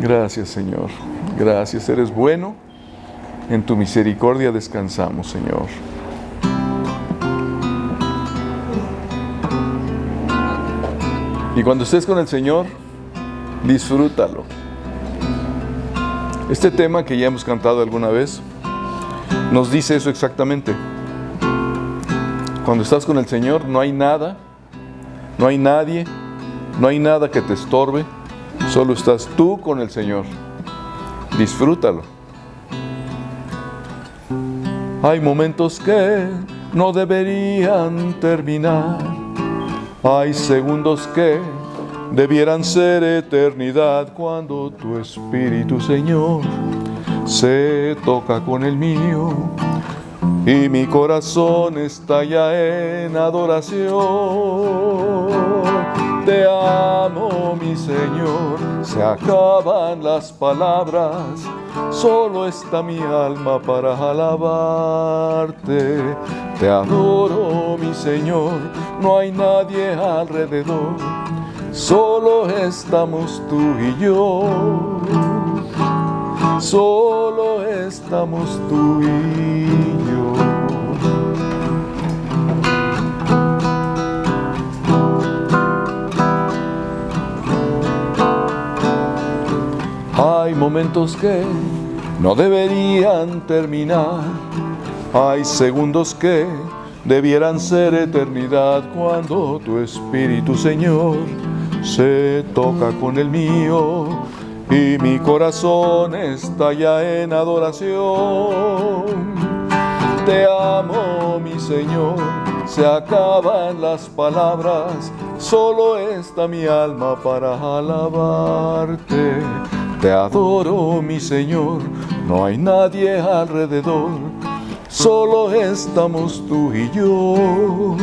Gracias, Señor. Gracias, eres bueno. En tu misericordia descansamos, Señor. Y cuando estés con el Señor, disfrútalo. Este tema que ya hemos cantado alguna vez nos dice eso exactamente. Cuando estás con el Señor, no hay nada, no hay nadie, no hay nada que te estorbe. Solo estás tú con el Señor. Disfrútalo. Hay momentos que no deberían terminar. Hay segundos que debieran ser eternidad cuando tu espíritu, Señor, se toca con el mío y mi corazón estalla en adoración. Te amo, mi Señor, se acaban las palabras, solo está mi alma para alabarte. Te adoro, mi Señor, no hay nadie alrededor, solo estamos tú y yo. Solo estamos tú y yo. Hay momentos que no deberían terminar. Hay segundos que debieran ser eternidad cuando tu espíritu, Señor, se toca con el mío y mi corazón estalla en adoración. Te amo, mi Señor, se acaban las palabras, solo está mi alma para alabarte. Te adoro, mi Señor, no hay nadie alrededor, solo estamos tú y yo.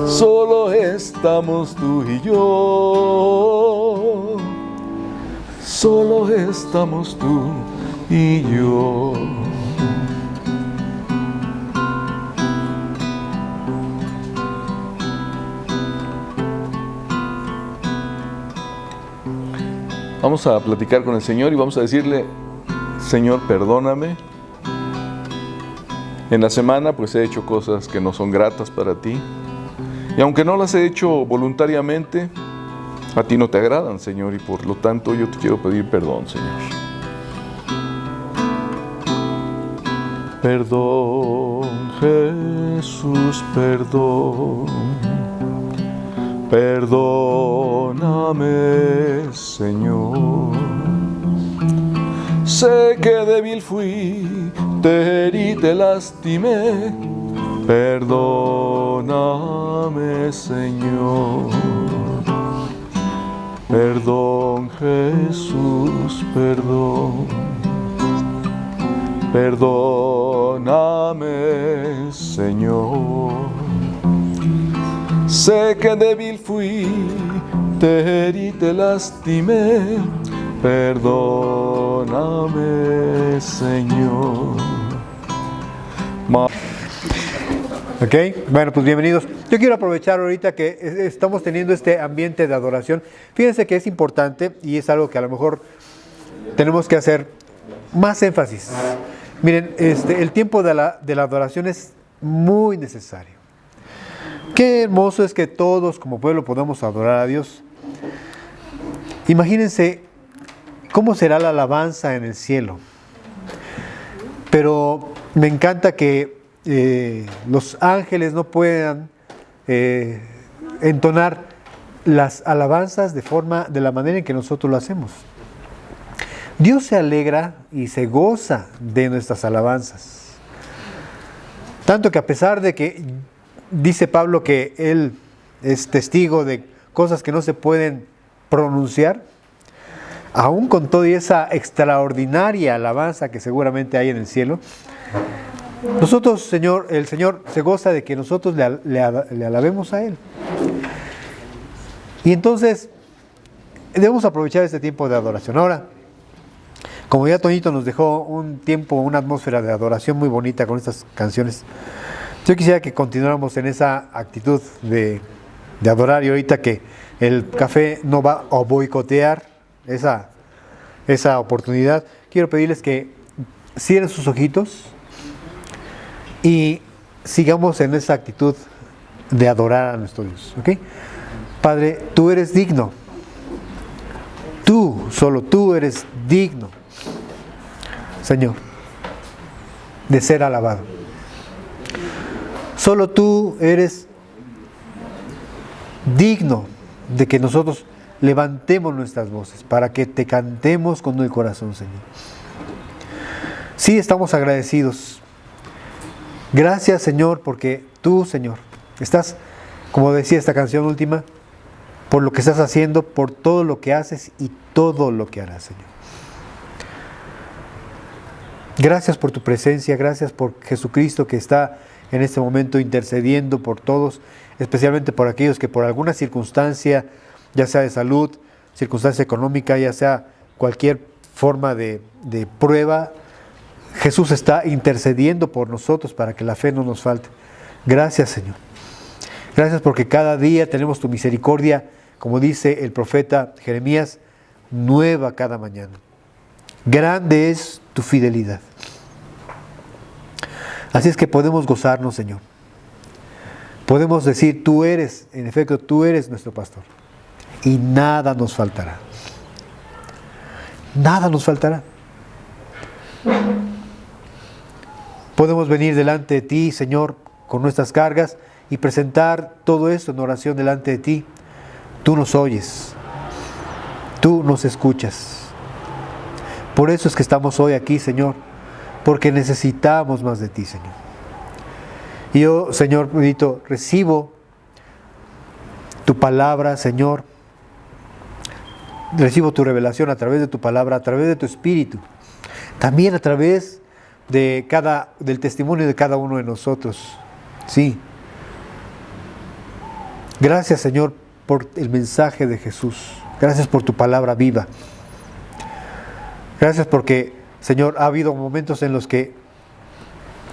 Solo estamos tú y yo. Solo estamos tú y yo. Vamos a platicar con el Señor y vamos a decirle: Señor, perdóname. En la semana pues he hecho cosas que no son gratas para ti. Y aunque no las he hecho voluntariamente, a ti no te agradan, Señor, y por lo tanto yo te quiero pedir perdón, Señor. Perdón, Jesús, perdón. Perdóname, Señor. Sé que débil fui, te herí, te lastimé. Perdóname, Señor. Perdón, Jesús, perdón. Perdóname, Señor. Sé que débil fui, te herí, te lastimé. Perdóname, Señor. Ok, bueno, pues bienvenidos. Yo quiero aprovechar ahorita que estamos teniendo este ambiente de adoración. Fíjense que es importante y es algo que a lo mejor tenemos que hacer más énfasis. Miren, el tiempo de la adoración es muy necesario. Qué hermoso es que todos como pueblo podamos adorar a Dios. Imagínense cómo será la alabanza en el cielo. Pero me encanta que los ángeles no puedan entonar las alabanzas de la manera en que nosotros lo hacemos. Dios se alegra y se goza de nuestras alabanzas. Tanto que a pesar de que dice Pablo que él es testigo de cosas que no se pueden pronunciar, aún con toda esa extraordinaria alabanza que seguramente hay en el cielo, nosotros, el Señor se goza de que nosotros le alabemos a Él. Y entonces debemos aprovechar este tiempo de adoración. Ahora, como ya Toñito nos dejó un tiempo, una atmósfera de adoración muy bonita con estas canciones, yo quisiera que continuáramos en esa actitud de adorar. Y ahorita que el café no va a boicotear esa oportunidad, quiero pedirles que cierren sus ojitos y sigamos en esa actitud de adorar a nuestro Dios. ¿Ok? Padre, tú eres digno. Tú, solo tú eres digno, Señor, de ser alabado. Solo tú eres digno de que nosotros levantemos nuestras voces para que te cantemos con el corazón, Señor. Sí, estamos agradecidos. Gracias, Señor, porque tú, Señor, estás, como decía esta canción última, por lo que estás haciendo, por todo lo que haces y todo lo que harás, Señor. Gracias por tu presencia, gracias por Jesucristo que está en este momento intercediendo por todos, especialmente por aquellos que por alguna circunstancia, ya sea de salud, circunstancia económica, ya sea cualquier forma de prueba, Jesús está intercediendo por nosotros para que la fe no nos falte. Gracias, Señor. Gracias porque cada día tenemos tu misericordia, como dice el profeta Jeremías, nueva cada mañana. Grande es tu fidelidad. Así es que podemos gozarnos, Señor. Podemos decir, tú eres, en efecto, tú eres nuestro pastor. Y nada nos faltará. Nada nos faltará. Podemos venir delante de ti, Señor, con nuestras cargas y presentar todo esto en oración delante de ti. Tú nos oyes. Tú nos escuchas. Por eso es que estamos hoy aquí, Señor, porque necesitamos más de ti, Señor. Y yo, Señor bendito, recibo tu palabra, Señor. Recibo tu revelación a través de tu palabra, a través de tu espíritu. También a través del testimonio de cada uno de nosotros. Sí. Gracias, Señor, por el mensaje de Jesús. Gracias por tu palabra viva. Gracias porque, Señor, ha habido momentos en los que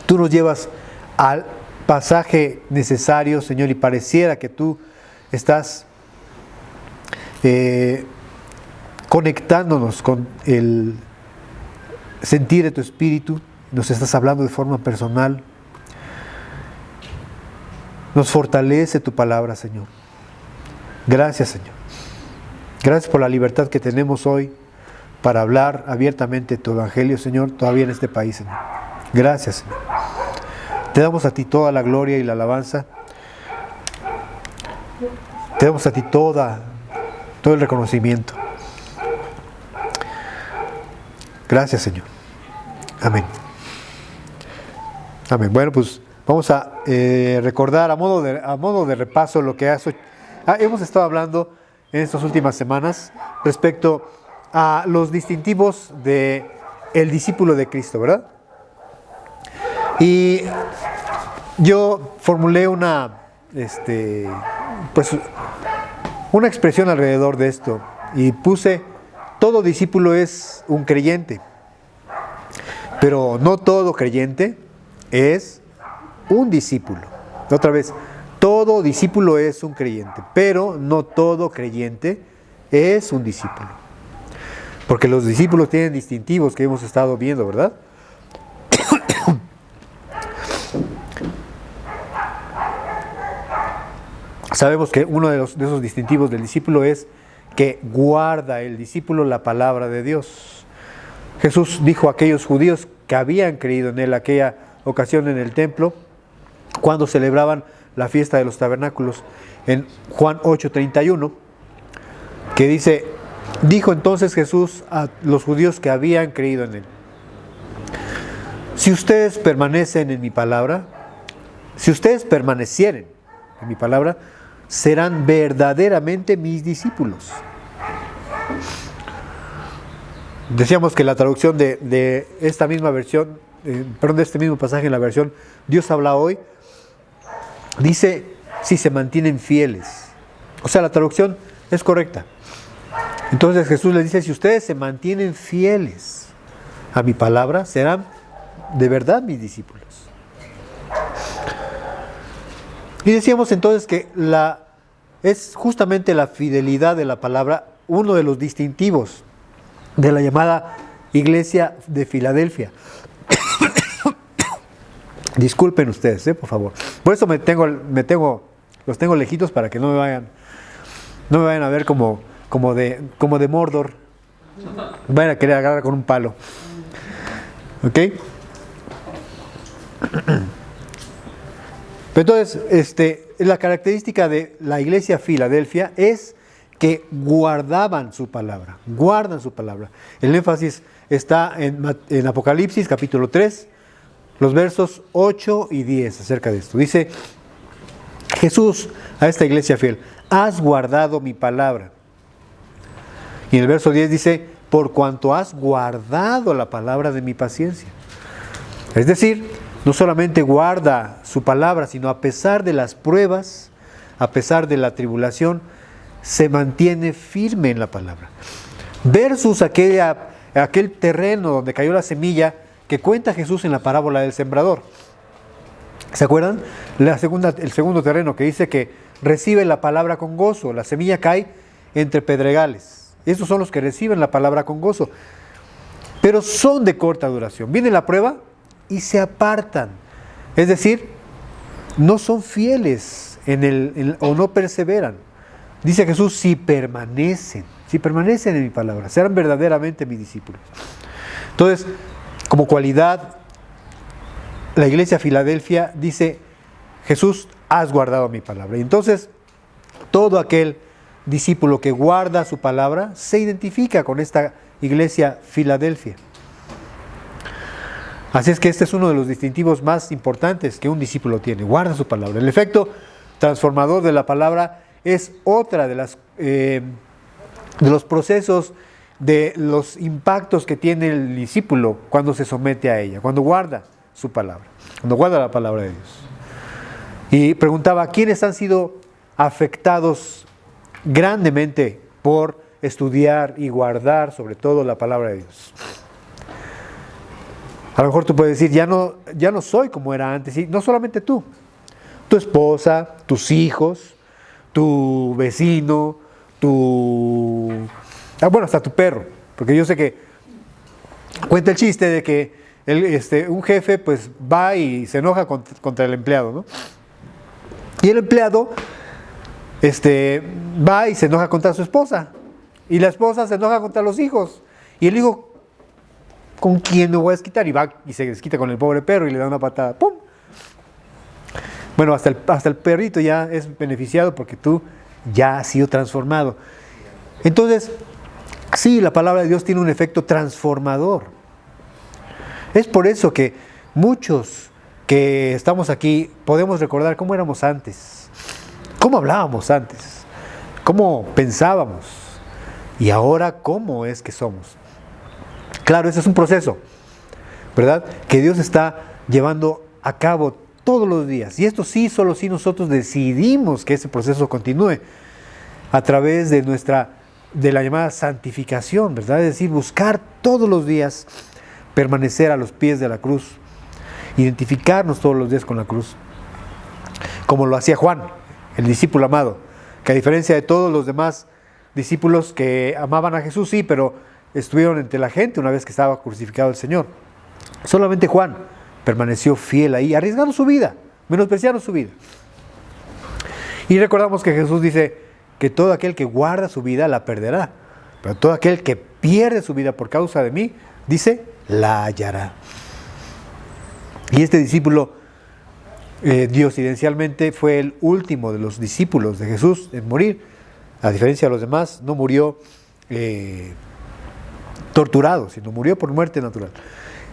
tú nos llevas al pasaje necesario, Señor, y pareciera que tú estás conectándonos con el sentir de tu espíritu, nos estás hablando de forma personal. Nos fortalece tu palabra, Señor. Gracias, Señor. Gracias por la libertad que tenemos hoy para hablar abiertamente tu evangelio, Señor, todavía en este país, Señor. Gracias, Señor. Te damos a ti toda la gloria y la alabanza. Te damos a ti todo el reconocimiento. Gracias, Señor. Amén. Amén. Bueno, pues vamos a recordar a modo de repaso lo que hemos estado hablando en estas últimas semanas respecto a los distintivos de el discípulo de Cristo, ¿verdad? Y yo formulé una expresión alrededor de esto y puse: todo discípulo es un creyente, pero no todo creyente es un discípulo. Otra vez, todo discípulo es un creyente, pero no todo creyente es un discípulo. Porque los discípulos tienen distintivos que hemos estado viendo, ¿verdad? Sabemos que uno de esos distintivos del discípulo es que guarda el discípulo la palabra de Dios. Jesús dijo a aquellos judíos que habían creído en él aquella ocasión en el templo, cuando celebraban la fiesta de los tabernáculos, en Juan 8:31, que dice: dijo entonces Jesús a los judíos que habían creído en él: si ustedes permanecen en mi palabra, si ustedes permanecieren en mi palabra, serán verdaderamente mis discípulos. Decíamos que la traducción de esta misma versión, de este mismo pasaje en la versión Dios habla hoy, dice: si se mantienen fieles. O sea, la traducción es correcta. Entonces Jesús les dice: si ustedes se mantienen fieles a mi palabra, serán de verdad mis discípulos. Y decíamos entonces que es justamente la fidelidad de la palabra uno de los distintivos de la llamada Iglesia de Filadelfia. Disculpen ustedes, por favor. Por eso los tengo lejitos para que no me vayan a ver como de Mordor. Vayan a querer agarrar con un palo. ¿Ok? Entonces, la característica de la iglesia Filadelfia es que guardaban su palabra, guardan su palabra. El énfasis está en Apocalipsis capítulo 3, los versos 8 y 10 acerca de esto. Dice Jesús a esta iglesia fiel: has guardado mi palabra. Y en el verso 10 dice: por cuanto has guardado la palabra de mi paciencia. Es decir, no solamente guarda su palabra, sino a pesar de las pruebas, a pesar de la tribulación, se mantiene firme en la palabra. Versus aquel terreno donde cayó la semilla que cuenta Jesús en la parábola del sembrador. ¿Se acuerdan? El segundo terreno que dice que recibe la palabra con gozo. La semilla cae entre pedregales. Esos son los que reciben la palabra con gozo. Pero son de corta duración. Viene la prueba y se apartan. Es decir, no son fieles o no perseveran. Dice Jesús: si permanecen en mi palabra, serán verdaderamente mis discípulos. Entonces, como cualidad, la iglesia Filadelfia dice: Jesús, has guardado mi palabra. Y entonces, todo aquel discípulo que guarda su palabra se identifica con esta iglesia Filadelfia. Así es que este es uno de los distintivos más importantes que un discípulo tiene: guarda su palabra. El efecto transformador de la palabra es otra de los procesos, de los impactos que tiene el discípulo cuando se somete a ella, cuando guarda su palabra, cuando guarda la palabra de Dios. Y preguntaba: ¿quiénes han sido afectados grandemente por estudiar y guardar sobre todo la palabra de Dios? A lo mejor tú puedes decir: ya no soy como era antes. Y no solamente tú, tu esposa, tus hijos, tu vecino, hasta tu perro. Porque yo sé que cuenta el chiste de que un jefe pues va y se enoja contra el empleado, ¿no? Y el empleado va y se enoja contra su esposa. Y la esposa se enoja contra los hijos. Y el hijo: ¿con quién me voy a desquitar? Y va y se desquita con el pobre perro y le da una patada. ¡Pum! Bueno, hasta el perrito ya es beneficiado porque tú ya has sido transformado. Entonces, sí, la palabra de Dios tiene un efecto transformador. Es por eso que muchos que estamos aquí podemos recordar cómo éramos antes, cómo hablábamos antes, cómo pensábamos y ahora cómo es que somos. Claro, ese es un proceso, ¿verdad?, que Dios está llevando a cabo todos los días. Y esto sí, solo si nosotros decidimos que ese proceso continúe a través de la llamada santificación, ¿verdad? Es decir, buscar todos los días permanecer a los pies de la cruz, identificarnos todos los días con la cruz, como lo hacía Juan, el discípulo amado, que a diferencia de todos los demás discípulos que amaban a Jesús, sí, pero estuvieron entre la gente una vez que estaba crucificado el Señor. Solamente Juan permaneció fiel ahí, arriesgando su vida, menospreciando su vida. Y recordamos que Jesús dice que todo aquel que guarda su vida la perderá, pero todo aquel que pierde su vida por causa de mí, dice, la hallará. Y este discípulo, diosidencialmente, fue el último de los discípulos de Jesús en morir. A diferencia de los demás, no murió torturado, sino murió por muerte natural.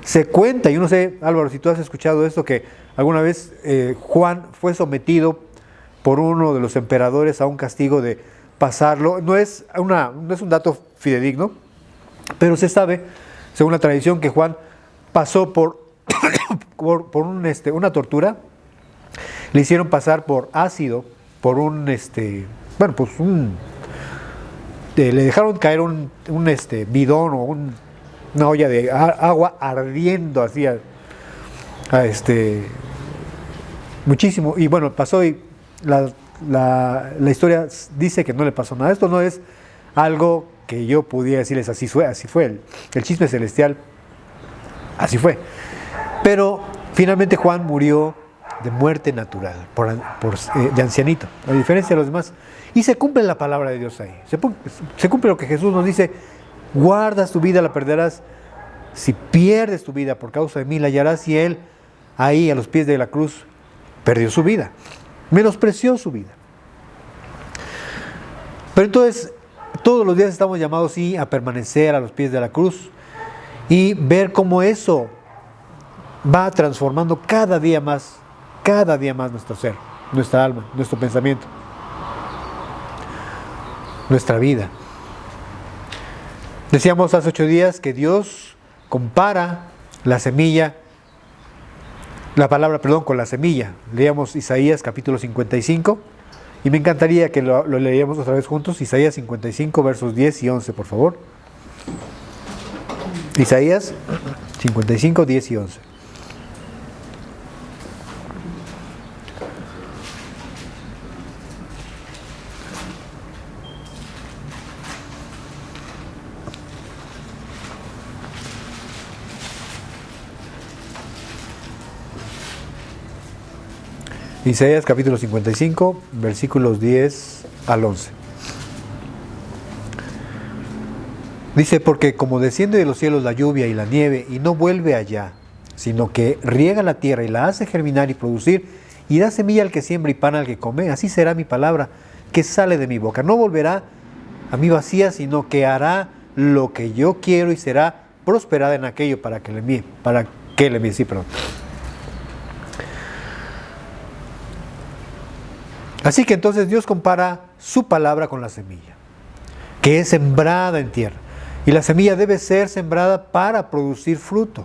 Se cuenta, yo no sé, Álvaro, si tú has escuchado esto, que alguna vez Juan fue sometido por uno de los emperadores a un castigo de pasarlo. No es un dato fidedigno, pero se sabe, según la tradición, que Juan pasó por una tortura. Le hicieron pasar por ácido, por le dejaron caer un bidón o una olla de agua ardiendo así muchísimo. Y bueno, pasó, y la historia dice que no le pasó nada. Esto no es algo que yo pudiera decirles así fue. El chisme celestial, así fue. Pero finalmente Juan murió de muerte natural, de ancianito, a diferencia de los demás. Y se cumple la palabra de Dios ahí. Se cumple lo que Jesús nos dice: guardas tu vida, la perderás. Si pierdes tu vida por causa de mí, la hallarás. Y él, ahí a los pies de la cruz, perdió su vida, menospreció su vida. Pero entonces, todos los días estamos llamados, sí, a permanecer a los pies de la cruz y ver cómo eso va transformando cada día más nuestro ser, nuestra alma, nuestro pensamiento, nuestra vida. Decíamos hace 8 días que Dios compara la palabra con la semilla. Leíamos Isaías capítulo 55 y me encantaría que lo leíamos otra vez juntos. Isaías 55 versos 10 y 11, por favor. Isaías 55, 10 y 11. Isaías capítulo 55, versículos 10 al 11. Dice: porque como desciende de los cielos la lluvia y la nieve, y no vuelve allá, sino que riega la tierra y la hace germinar y producir, y da semilla al que siembra y pan al que come, así será mi palabra que sale de mi boca. No volverá a mí vacía, sino que hará lo que yo quiero y será prosperada en aquello para que le envíe. Así que entonces Dios compara su palabra con la semilla, que es sembrada en tierra. Y la semilla debe ser sembrada para producir fruto.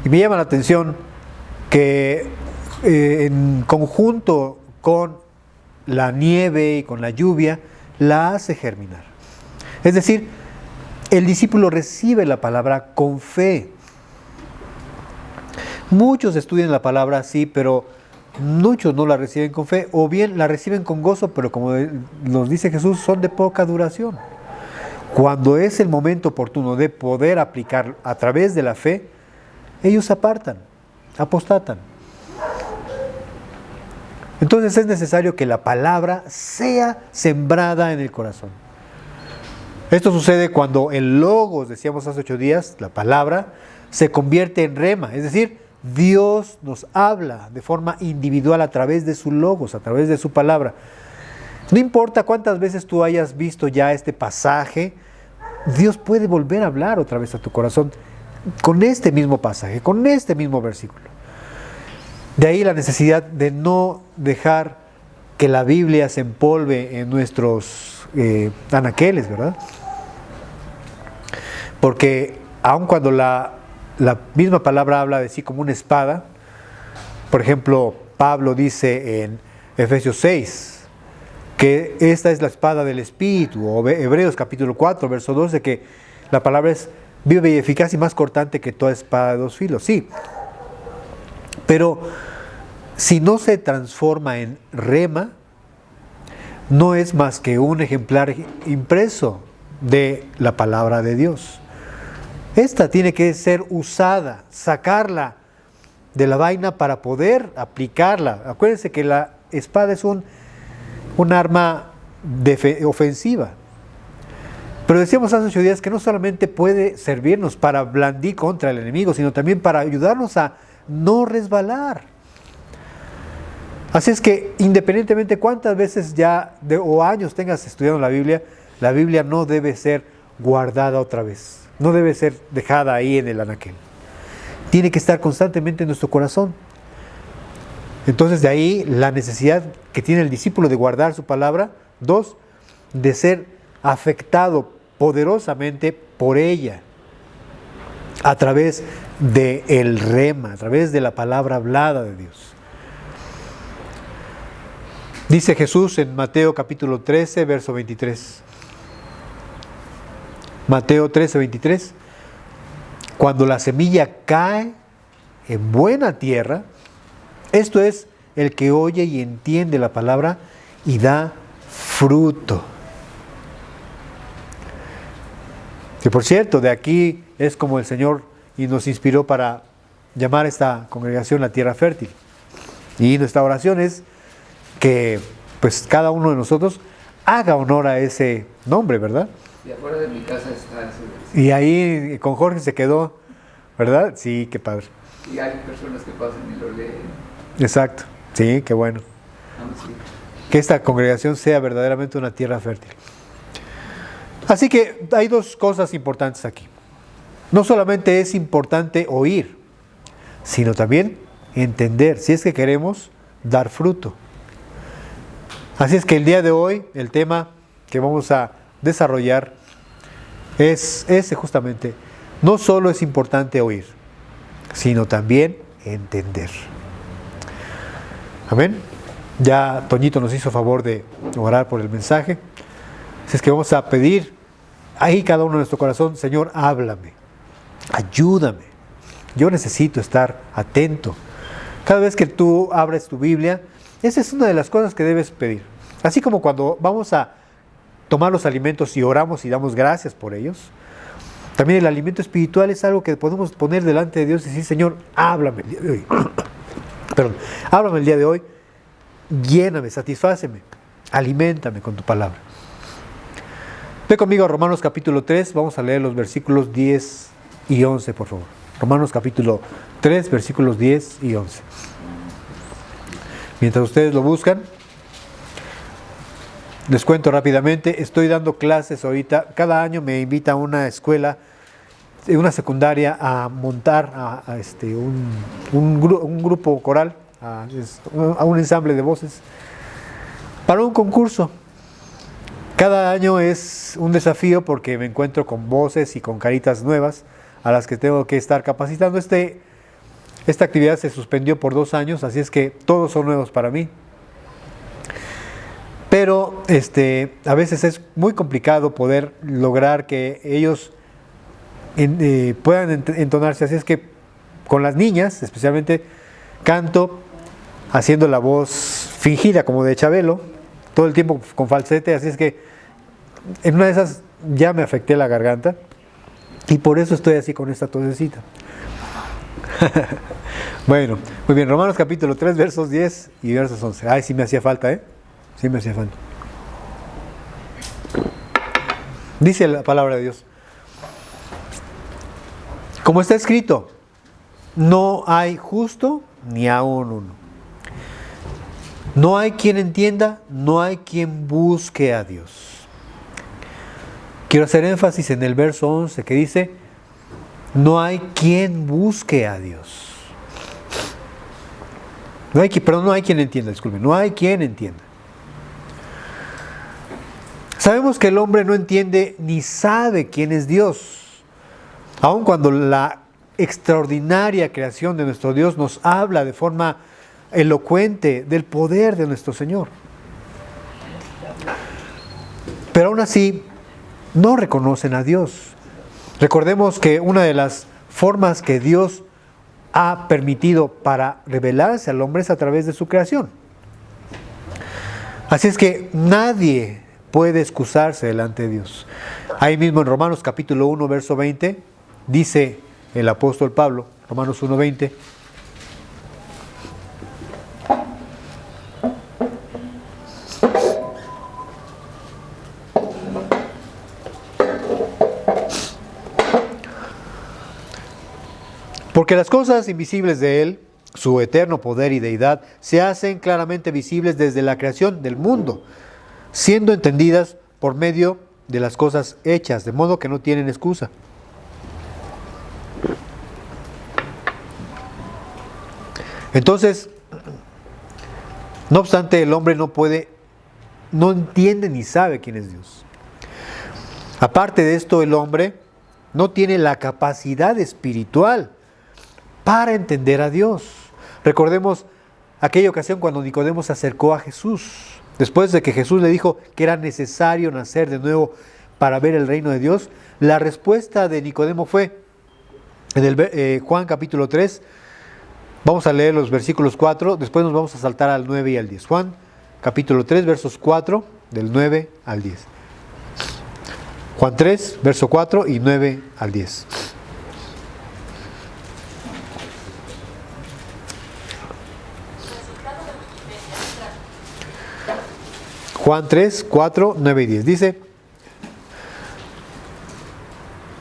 Y me llama la atención que en conjunto con la nieve y con la lluvia, la hace germinar. Es decir, el discípulo recibe la palabra con fe. Muchos estudian la palabra así, pero muchos no la reciben con fe, o bien la reciben con gozo, pero como nos dice Jesús, son de poca duración. Cuando es el momento oportuno de poder aplicar a través de la fe, ellos apartan, apostatan. Entonces es necesario que la palabra sea sembrada en el corazón. Esto sucede cuando el logos, decíamos hace 8 días, la palabra, se convierte en rema, es decir, Dios nos habla de forma individual a través de su logos, a través de su palabra. No importa cuántas veces tú hayas visto ya este pasaje, Dios puede volver a hablar otra vez a tu corazón con este mismo pasaje, con este mismo versículo. De ahí la necesidad de no dejar que la Biblia se empolve en nuestros anaqueles, ¿verdad? Porque aun cuando la misma palabra habla de sí como una espada, por ejemplo, Pablo dice en Efesios 6 que esta es la espada del Espíritu, o Hebreos capítulo 4, verso 12, que la palabra es viva y eficaz y más cortante que toda espada de 2 filos. Sí, pero si no se transforma en rema, no es más que un ejemplar impreso de la palabra de Dios. Esta tiene que ser usada, sacarla de la vaina para poder aplicarla. Acuérdense que la espada es un arma ofensiva. Pero decíamos hace 8 días que no solamente puede servirnos para blandir contra el enemigo, sino también para ayudarnos a no resbalar. Así es que independientemente cuántas veces o años tengas estudiando la Biblia no debe ser guardada otra vez. No debe ser dejada ahí en el anaquel. Tiene que estar constantemente en nuestro corazón. Entonces de ahí la necesidad que tiene el discípulo de guardar su palabra. 2, de ser afectado poderosamente por ella a través del rema, a través de la palabra hablada de Dios. Dice Jesús en Mateo capítulo 13, verso 23. Mateo 13, 23. Cuando la semilla cae en buena tierra, esto es el que oye y entiende la palabra y da fruto. Que por cierto, de aquí es como el Señor y nos inspiró para llamar a esta congregación la tierra fértil. Y nuestra oración es que pues cada uno de nosotros haga honor a ese nombre, ¿verdad? Y afuera de mi casa está ese versículo. Y ahí con Jorge se quedó, ¿verdad? Sí, qué padre. Y hay personas que pasan y lo leen. Exacto, sí, qué bueno. Sí. Que esta congregación sea verdaderamente una tierra fértil. Así que hay dos cosas importantes aquí. No solamente es importante oír, sino también entender, si es que queremos dar fruto. Así es que el día de hoy, el tema que vamos a desarrollar es ese justamente. No solo es importante oír, sino también entender. Amén. Ya Toñito nos hizo favor de orar por el mensaje. Así es que vamos a pedir ahí cada uno de nuestro corazón: Señor, háblame, ayúdame. Yo necesito estar atento. Cada vez que tú abres tu Biblia, esa es una de las cosas que debes pedir. Así como cuando vamos a tomar los alimentos y oramos y damos gracias por ellos, también el alimento espiritual es algo que podemos poner delante de Dios y decir: Señor, háblame el día de hoy. Perdón, háblame el día de hoy, lléname, satisfáceme, aliméntame con tu palabra. Ve conmigo a Romanos capítulo 3, vamos a leer los versículos 10 y 11, por favor. Romanos capítulo 3, versículos 10 y 11. Mientras ustedes lo buscan, les cuento rápidamente. Estoy dando clases ahorita. Cada año me invita a una escuela, una secundaria, a montar un grupo coral, a un ensamble de voces, para un concurso. Cada año es un desafío porque me encuentro con voces y con caritas nuevas a las que tengo que estar capacitando. Esta actividad se suspendió por 2 años, así es que todos son nuevos para mí. Pero a veces es muy complicado poder lograr que ellos puedan entonarse. Así es que con las niñas, especialmente, canto haciendo la voz fingida como de Chabelo, todo el tiempo con falsete. Así es que en una de esas ya me afecté la garganta y por eso estoy así con esta tosecita. Bueno, muy bien. Romanos capítulo 3, versos 10 y versos 11. Ay, sí me hacía falta, ¿eh? Sí me hacía falta. Dice la palabra de Dios: como está escrito, no hay justo ni aun uno. No hay quien entienda, no hay quien busque a Dios. Quiero hacer énfasis en el verso 11 que dice: no hay quien busque a Dios. No hay quien entienda, disculpen, no hay quien entienda. Sabemos que el hombre no entiende ni sabe quién es Dios, aun cuando la extraordinaria creación de nuestro Dios nos habla de forma elocuente del poder de nuestro Señor. Pero aún así, no reconocen a Dios. Recordemos que una de las formas que Dios ha permitido para revelarse al hombre es a través de su creación. Así es que nadie puede excusarse delante de Dios. Ahí mismo en Romanos capítulo 1, verso 20, dice el apóstol Pablo, Romanos 1, 20: porque las cosas invisibles de Él, su eterno poder y deidad, se hacen claramente visibles desde la creación del mundo, siendo entendidas por medio de las cosas hechas, de modo que no tienen excusa. Entonces, no obstante, el hombre no entiende ni sabe quién es Dios. Aparte de esto, el hombre no tiene la capacidad espiritual para entender a Dios. Recordemos aquella ocasión cuando Nicodemo se acercó a Jesús, después de que Jesús le dijo que era necesario nacer de nuevo para ver el reino de Dios. La respuesta de Nicodemo fue en el Juan capítulo 3, vamos a leer los versículos 4, después nos vamos a saltar al 9 y al 10. Juan capítulo 3, versos 4, del 9 al 10. Juan 3, verso 4 y 9 al 10. Juan 3, 4, 9 y 10. Dice,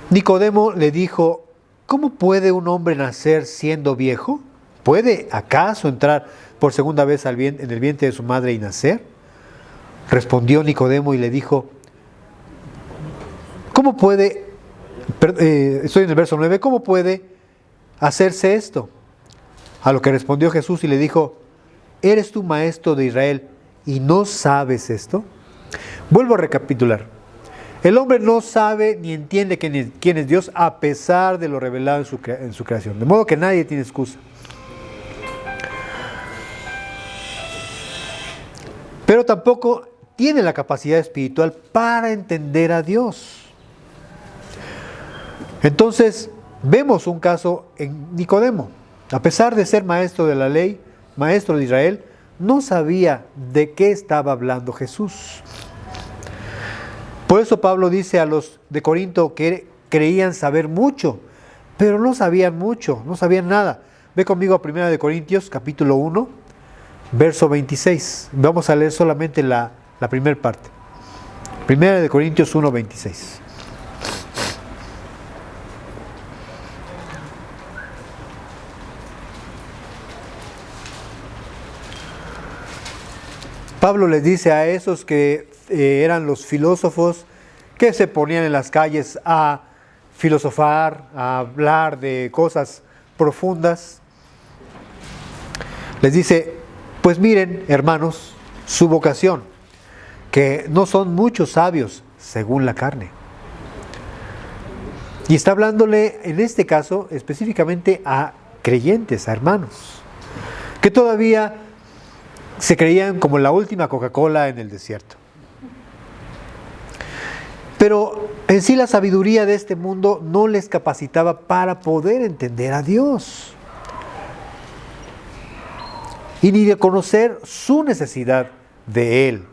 Nicodemo le dijo, ¿cómo puede un hombre nacer siendo viejo? ¿Puede acaso entrar por segunda vez en el vientre de su madre y nacer? Respondió Nicodemo y le dijo, ¿cómo puede, estoy en el verso 9, ¿cómo puede hacerse esto? A lo que respondió Jesús y le dijo, ¿eres tú maestro de Israel y no sabes esto? Vuelvo a recapitular. El hombre no sabe ni entiende quién es Dios a pesar de lo revelado en su creación. De modo que nadie tiene excusa. Pero tampoco tiene la capacidad espiritual para entender a Dios. Entonces, vemos un caso en Nicodemo. A pesar de ser maestro de la ley, maestro de Israel, no sabía de qué estaba hablando Jesús. Por eso Pablo dice a los de Corinto que creían saber mucho, pero no sabían mucho, no sabían nada. Ve conmigo a 1 de Corintios, capítulo 1, verso 26. Vamos a leer solamente la primera parte. 1 de Corintios 1, 26. Pablo les dice a esos que eran los filósofos que se ponían en las calles a filosofar, a hablar de cosas profundas. Les dice, pues miren, hermanos, su vocación, que no son muchos sabios según la carne. Y está hablándole en este caso específicamente a creyentes, a hermanos, que todavía se creían como la última Coca-Cola en el desierto. Pero en sí la sabiduría de este mundo no les capacitaba para poder entender a Dios. Y ni de conocer su necesidad de Él.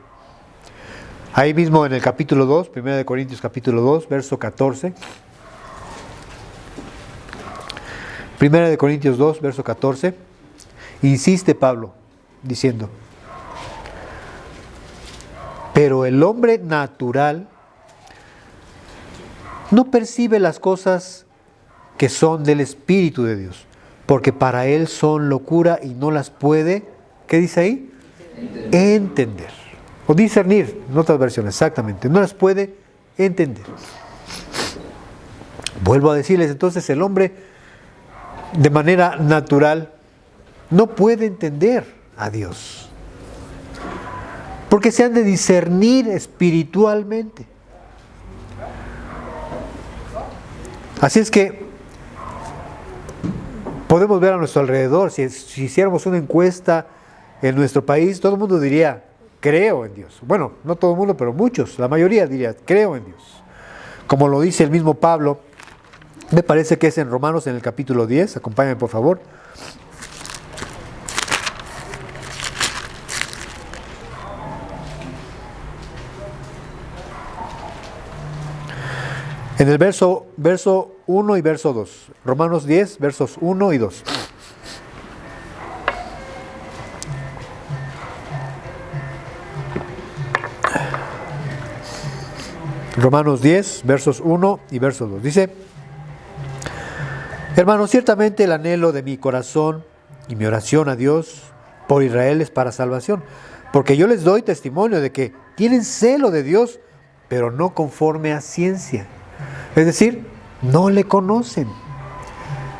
Ahí mismo en el capítulo 2, 1 de Corintios capítulo 2, verso 14. 1 de Corintios 2, verso 14. Insiste Pablo diciendo, pero el hombre natural no percibe las cosas que son del Espíritu de Dios, porque para él son locura y no las puede, ¿qué dice ahí? Entender. O discernir, en otras versiones, exactamente, no las puede entender. Vuelvo a decirles, entonces el hombre de manera natural no puede entender a Dios, porque se han de discernir espiritualmente. Así es que podemos ver a nuestro alrededor, si hiciéramos una encuesta en nuestro país, todo el mundo diría, creo en Dios. Bueno, no todo el mundo, pero muchos, la mayoría diría, creo en Dios. Como lo dice el mismo Pablo, me parece que es en Romanos en el capítulo 10, acompáñenme por favor. En el verso 1 y verso 2. Romanos 10, versos 1 y 2. Romanos 10, versos 1 y verso 2. Dice, hermanos, ciertamente el anhelo de mi corazón y mi oración a Dios por Israel es para salvación, porque yo les doy testimonio de que tienen celo de Dios, pero no conforme a ciencia. Es decir, no le conocen.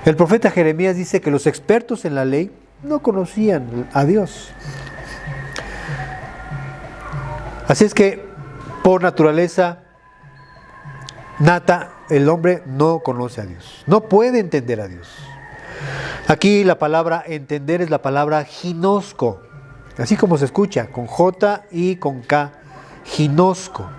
El profeta Jeremías dice que los expertos en la ley no conocían a Dios. Así es que, por naturaleza nata, el hombre no conoce a Dios. No puede entender a Dios. Aquí la palabra entender es la palabra ginosco. Así como se escucha, con J y con K. Ginosco.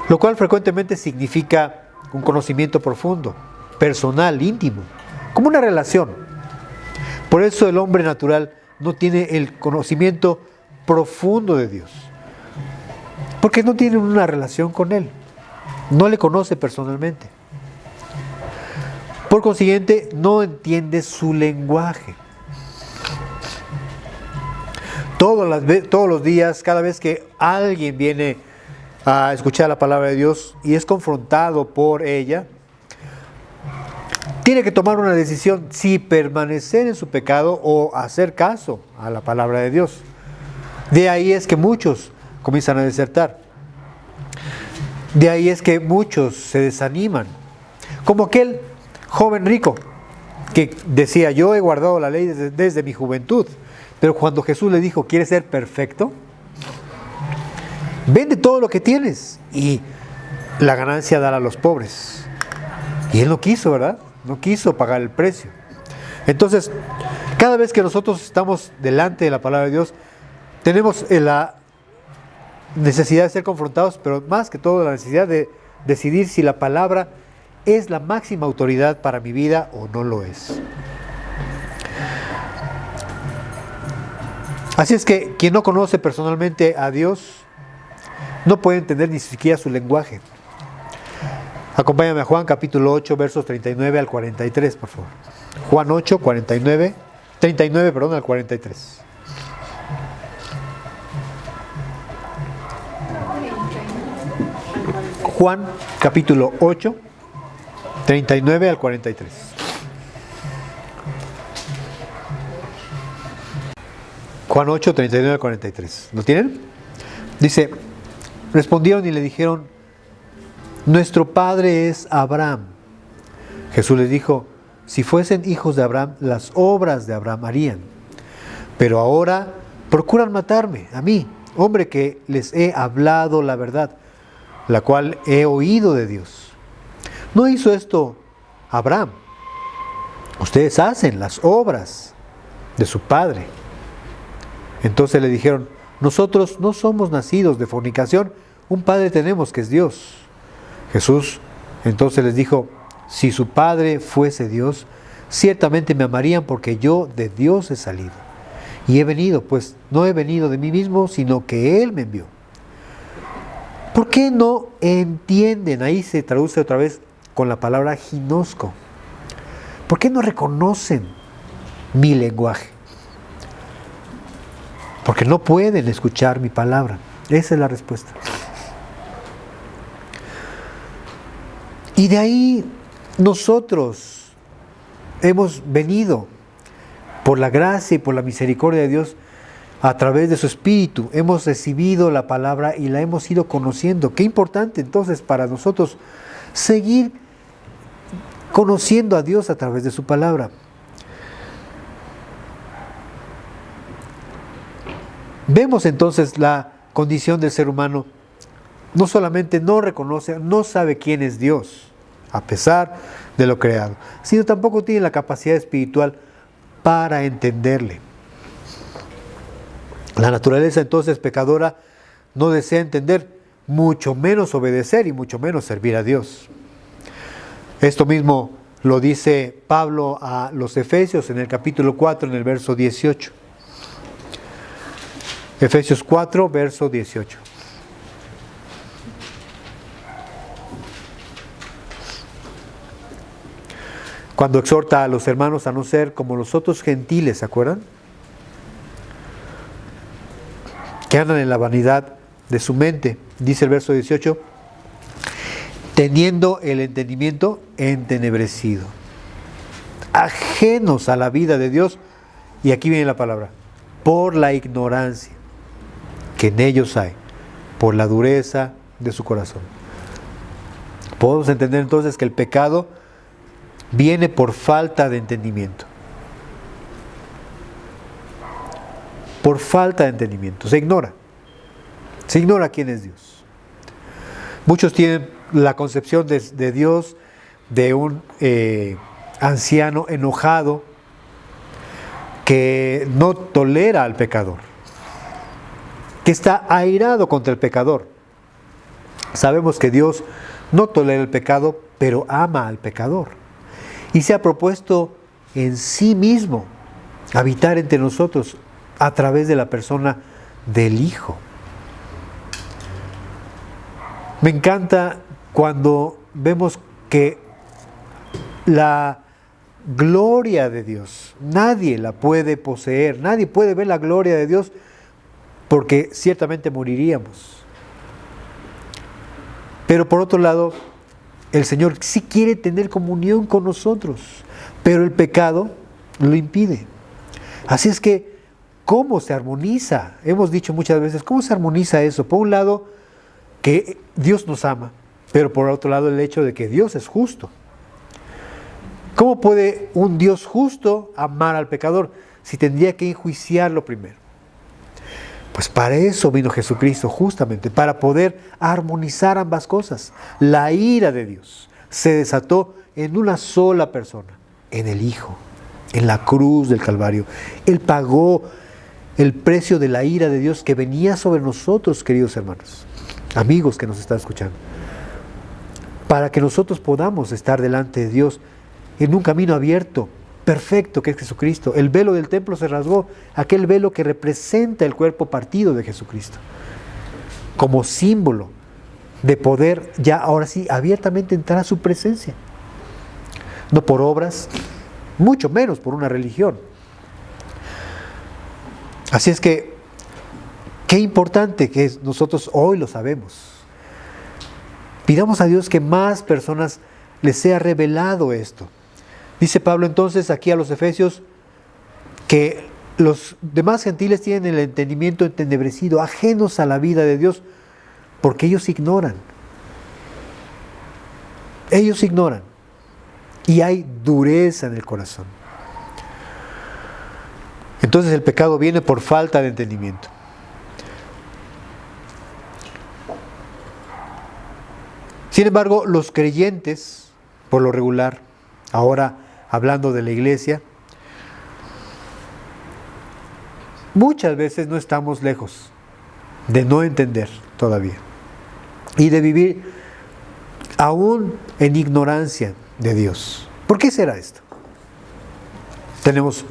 Lo cual frecuentemente significa un conocimiento profundo, personal, íntimo, como una relación. Por eso el hombre natural no tiene el conocimiento profundo de Dios, porque no tiene una relación con Él. no le conoce personalmente. Por consiguiente, no entiende su lenguaje. Todos los días, cada vez que alguien viene a escuchar la palabra de Dios y es confrontado por ella, tiene que tomar una decisión si permanecer en su pecado o hacer caso a la palabra de Dios. De ahí es que muchos comienzan a desertar. De ahí es que muchos se desaniman. Como aquel joven rico que decía, yo he guardado la ley desde mi juventud. Pero cuando Jesús le dijo, ¿quieres ser perfecto? Vende todo lo que tienes y la ganancia dala a los pobres. Y él no quiso, ¿verdad? No quiso pagar el precio. Entonces, cada vez que nosotros estamos delante de la palabra de Dios, tenemos la necesidad de ser confrontados, pero más que todo la necesidad de decidir si la palabra es la máxima autoridad para mi vida o no lo es. Así es que quien no conoce personalmente a Dios no puede entender ni siquiera su lenguaje. Acompáñame a Juan capítulo 8, versos 39 al 43, por favor. Juan 8, 39 al 43. Juan capítulo 8, 39 al 43. Juan 8, 39 al 43. ¿Lo tienen? Dice, respondieron y le dijeron, nuestro padre es Abraham. Jesús les dijo, si fuesen hijos de Abraham, las obras de Abraham harían. Pero ahora procuran matarme, a mí, hombre que les he hablado la verdad, la cual he oído de Dios. ¿No hizo esto Abraham? Ustedes hacen las obras de su padre. Entonces le dijeron, nosotros no somos nacidos de fornicación, un padre tenemos que es Dios. Jesús entonces les dijo, si su padre fuese Dios, ciertamente me amarían porque yo de Dios he salido. Y he venido, pues no he venido de mí mismo, sino que Él me envió. ¿Por qué no entienden? Ahí se traduce otra vez con la palabra ginosco. ¿Por qué no reconocen mi lenguaje? Porque no pueden escuchar mi palabra. Esa es la respuesta. Y de ahí nosotros hemos venido por la gracia y por la misericordia de Dios a través de su Espíritu. Hemos recibido la palabra y la hemos ido conociendo. Qué importante entonces para nosotros seguir conociendo a Dios a través de su palabra. Vemos entonces la condición del ser humano. No solamente no reconoce, no sabe quién es Dios, a pesar de lo creado, sino tampoco tiene la capacidad espiritual para entenderle. La naturaleza entonces pecadora no desea entender, mucho menos obedecer y mucho menos servir a Dios. Esto mismo lo dice Pablo a los Efesios en el capítulo 4, en el verso 18. Efesios 4, verso 18. Cuando exhorta a los hermanos a no ser como los otros gentiles, ¿se acuerdan? Que andan en la vanidad de su mente. Dice el verso 18, teniendo el entendimiento entenebrecido, ajenos a la vida de Dios, y aquí viene la palabra, por la ignorancia que en ellos hay, por la dureza de su corazón. Podemos entender entonces que el pecado viene por falta de entendimiento. Por falta de entendimiento. Se ignora quién es Dios. Muchos tienen la concepción de Dios de un anciano enojado que no tolera al pecador, que está airado contra el pecador. Sabemos que Dios no tolera el pecado, pero ama al pecador. Y se ha propuesto en sí mismo habitar entre nosotros a través de la persona del Hijo. Me encanta cuando vemos que la gloria de Dios, nadie la puede poseer, nadie puede ver la gloria de Dios porque ciertamente moriríamos. Pero por otro lado, el Señor sí quiere tener comunión con nosotros, pero el pecado lo impide. Así es que, ¿cómo se armoniza? Hemos dicho muchas veces, ¿cómo se armoniza eso? Por un lado, que Dios nos ama, pero por otro lado el hecho de que Dios es justo. ¿Cómo puede un Dios justo amar al pecador si tendría que enjuiciarlo primero? Pues para eso vino Jesucristo, justamente, para poder armonizar ambas cosas. La ira de Dios se desató en una sola persona, en el Hijo, en la cruz del Calvario. Él pagó el precio de la ira de Dios que venía sobre nosotros, queridos hermanos, amigos que nos están escuchando, para que nosotros podamos estar delante de Dios en un camino abierto, perfecto, que es Jesucristo. El velo del templo se rasgó, aquel velo que representa el cuerpo partido de Jesucristo, como símbolo de poder ya ahora sí abiertamente entrar a su presencia, no por obras, mucho menos por una religión. Así es que qué importante que es, nosotros hoy lo sabemos. Pidamos a Dios que más personas les sea revelado esto. Dice Pablo entonces aquí a los Efesios que los demás gentiles tienen el entendimiento entenebrecido, ajenos a la vida de Dios, porque ellos ignoran. Ellos ignoran. Y hay dureza en el corazón. Entonces el pecado viene por falta de entendimiento. Sin embargo, los creyentes, por lo regular, ahora hablando de la iglesia, muchas veces no estamos lejos de no entender todavía y de vivir aún en ignorancia de Dios. ¿Por qué será esto? Tenemos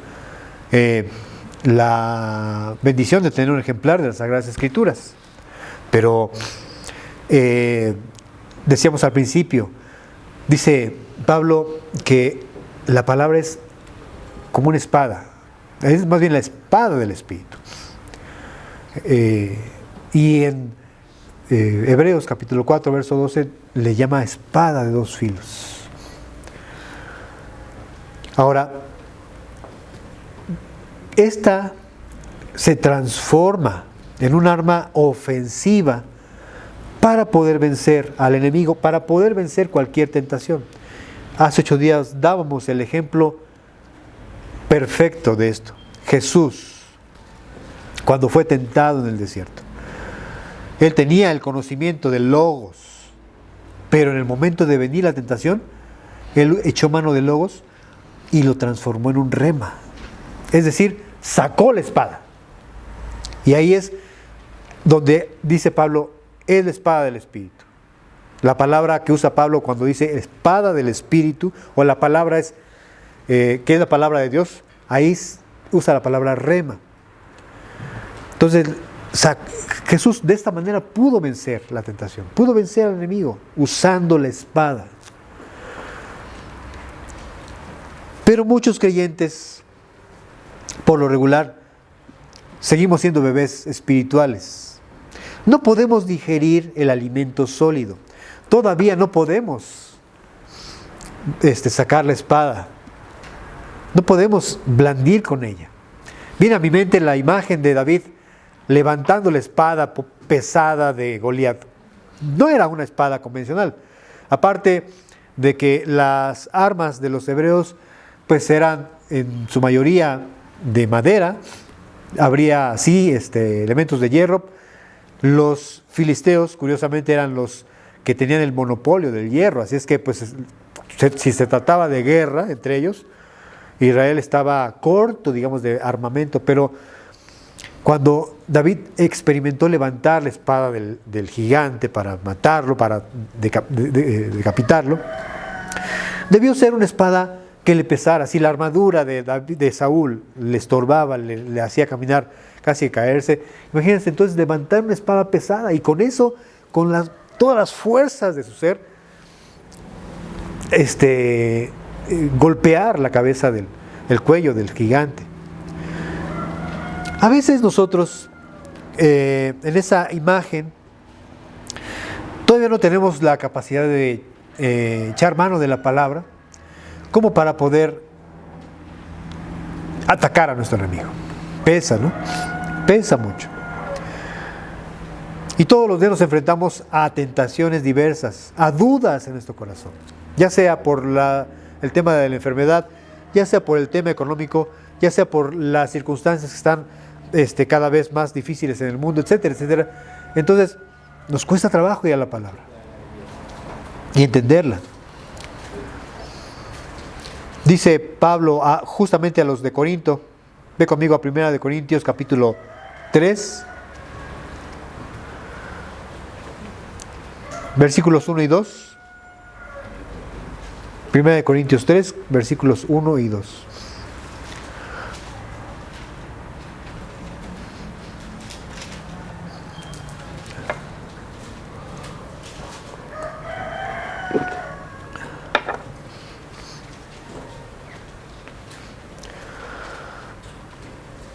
la bendición de tener un ejemplar de las Sagradas Escrituras, pero decíamos al principio, dice Pablo que la palabra es como una espada, es más bien la espada del Espíritu. Y en Hebreos capítulo 4, verso 12, le llama espada de dos filos. Ahora, esta se transforma en un arma ofensiva para poder vencer al enemigo, para poder vencer cualquier tentación. Hace 8 días dábamos el ejemplo perfecto de esto. Jesús, cuando fue tentado en el desierto, él tenía el conocimiento del Logos, pero en el momento de venir la tentación, él echó mano del Logos y lo transformó en un rema. Es decir, sacó la espada. Y ahí es donde dice Pablo, es la espada del Espíritu. La palabra que usa Pablo cuando dice espada del Espíritu, o la palabra es, ¿qué es la palabra de Dios? Ahí usa la palabra rema. Entonces, Jesús de esta manera pudo vencer la tentación, pudo vencer al enemigo usando la espada. Pero muchos creyentes, por lo regular, seguimos siendo bebés espirituales. No podemos digerir el alimento sólido. Todavía no podemos sacar la espada. No podemos blandir con ella. Viene a mi mente la imagen de David levantando la espada pesada de Goliat. No era una espada convencional. Aparte de que las armas de los hebreos pues eran en su mayoría de madera, habría sí elementos de hierro. Los filisteos, curiosamente, eran los que tenían el monopolio del hierro, así es que pues si se trataba de guerra entre ellos, Israel estaba corto, digamos, de armamento, pero cuando David experimentó levantar la espada del gigante para matarlo, para decapitarlo, debió ser una espada que le pesara. Si la armadura de Saúl le estorbaba, le hacía caminar, casi caerse, imagínense entonces levantar una espada pesada y con eso, con todas las fuerzas de su ser, golpear la cabeza el cuello del gigante. A veces nosotros, en esa imagen, todavía no tenemos la capacidad de echar mano de la palabra como para poder atacar a nuestro enemigo. Pesa, ¿no? Pesa mucho. Y todos los días nos enfrentamos a tentaciones diversas, a dudas en nuestro corazón, ya sea por el tema de la enfermedad, ya sea por el tema económico, ya sea por las circunstancias que están cada vez más difíciles en el mundo, etcétera, etcétera. Entonces, nos cuesta trabajo ir a la palabra y entenderla. Dice Pablo justamente a los de Corinto, ve conmigo a 1 de Corintios capítulo 3, versículos 1 y 2. 1 de Corintios 3, versículos 1 y 2.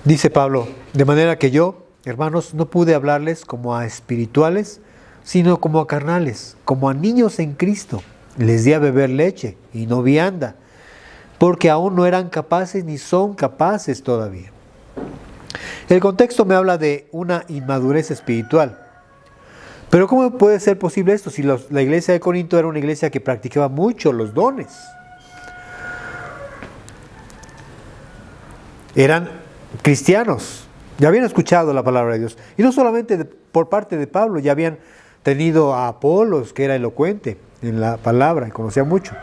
Dice Pablo, de manera que yo, hermanos, no pude hablarles como a espirituales, sino como a carnales, como a niños en Cristo. Les di a beber leche y no vianda, porque aún no eran capaces ni son capaces todavía. El contexto me habla de una inmadurez espiritual. Pero ¿cómo puede ser posible esto si la iglesia de Corinto era una iglesia que practicaba mucho los dones? Eran cristianos, ya habían escuchado la palabra de Dios. Y no solamente por parte de Pablo, ya habían tenido a Apolos, que era elocuente en la palabra y conocía mucho.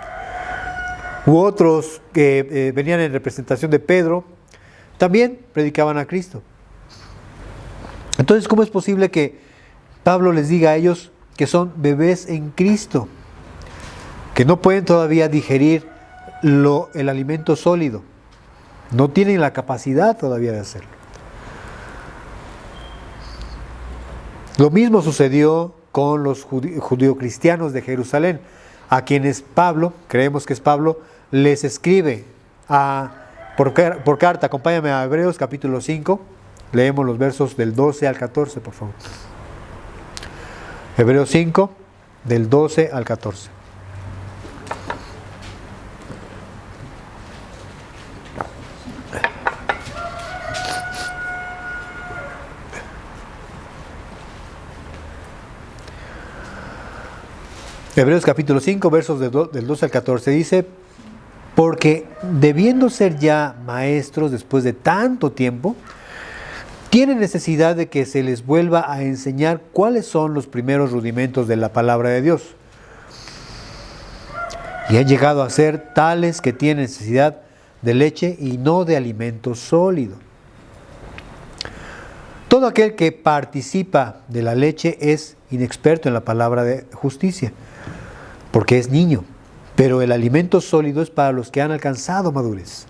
U otros que venían en representación de Pedro, también predicaban a Cristo. Entonces, ¿cómo es posible que Pablo les diga a ellos que son bebés en Cristo? Que no pueden todavía digerir el alimento sólido. No tienen la capacidad todavía de hacerlo. Lo mismo sucedió con los judio-cristianos de Jerusalén, a quienes Pablo, creemos que es Pablo, les escribe por carta. Acompáñame a Hebreos capítulo 5, leemos los versos del 12 al 14, por favor. Hebreos 5, del 12 al 14. Hebreos capítulo 5, versos del 12 al 14 dice: porque debiendo ser ya maestros después de tanto tiempo, tienen necesidad de que se les vuelva a enseñar cuáles son los primeros rudimentos de la palabra de Dios. Y han llegado a ser tales que tienen necesidad de leche y no de alimento sólido. Todo aquel que participa de la leche es inexperto en la palabra de justicia, porque es niño. Pero el alimento sólido es para los que han alcanzado madurez,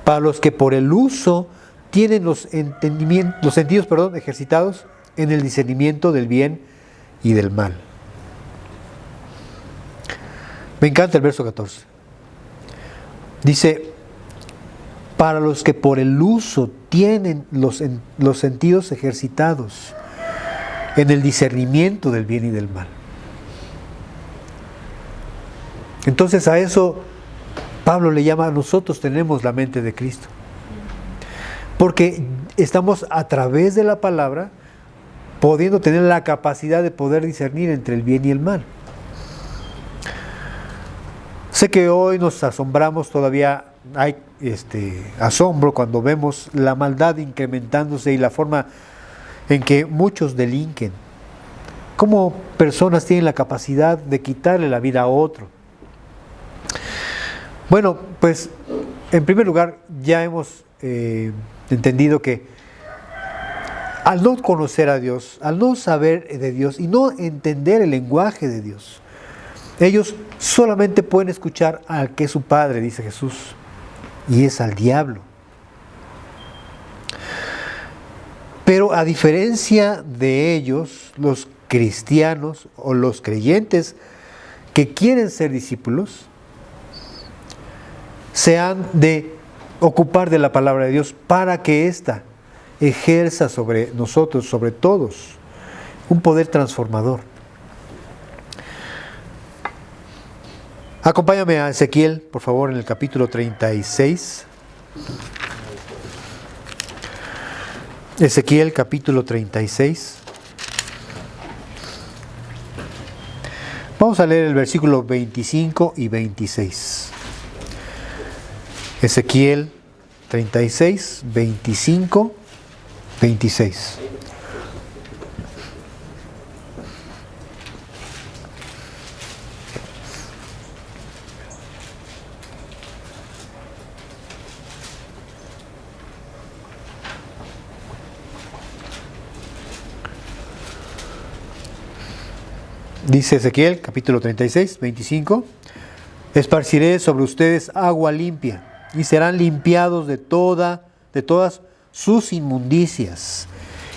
para los que por el uso tienen los sentidos ejercitados en el discernimiento del bien y del mal. Me encanta el verso 14. Dice: para los que por el uso tienen los sentidos ejercitados en el discernimiento del bien y del mal. Entonces a eso Pablo le llama: nosotros tenemos la mente de Cristo. Porque estamos a través de la palabra pudiendo tener la capacidad de poder discernir entre el bien y el mal. Sé que hoy nos asombramos, todavía hay asombro cuando vemos la maldad incrementándose y la forma en que muchos delinquen. Cómo personas tienen la capacidad de quitarle la vida a otro. Bueno, pues en primer lugar ya hemos entendido que al no conocer a Dios, al no saber de Dios y no entender el lenguaje de Dios, ellos solamente pueden escuchar al que es su padre, dice Jesús, y es al diablo. Pero a diferencia de ellos, los cristianos o los creyentes que quieren ser discípulos, se han de ocupar de la palabra de Dios para que ésta ejerza sobre nosotros, sobre todos, un poder transformador. Acompáñame a Ezequiel, por favor, en el capítulo 36. Ezequiel, capítulo 36. Vamos a leer el versículo 25 y 26. Ezequiel 36, 25, 26. Dice Ezequiel, capítulo 36, 25, esparciré sobre ustedes agua limpia, y serán limpiados de todas sus inmundicias,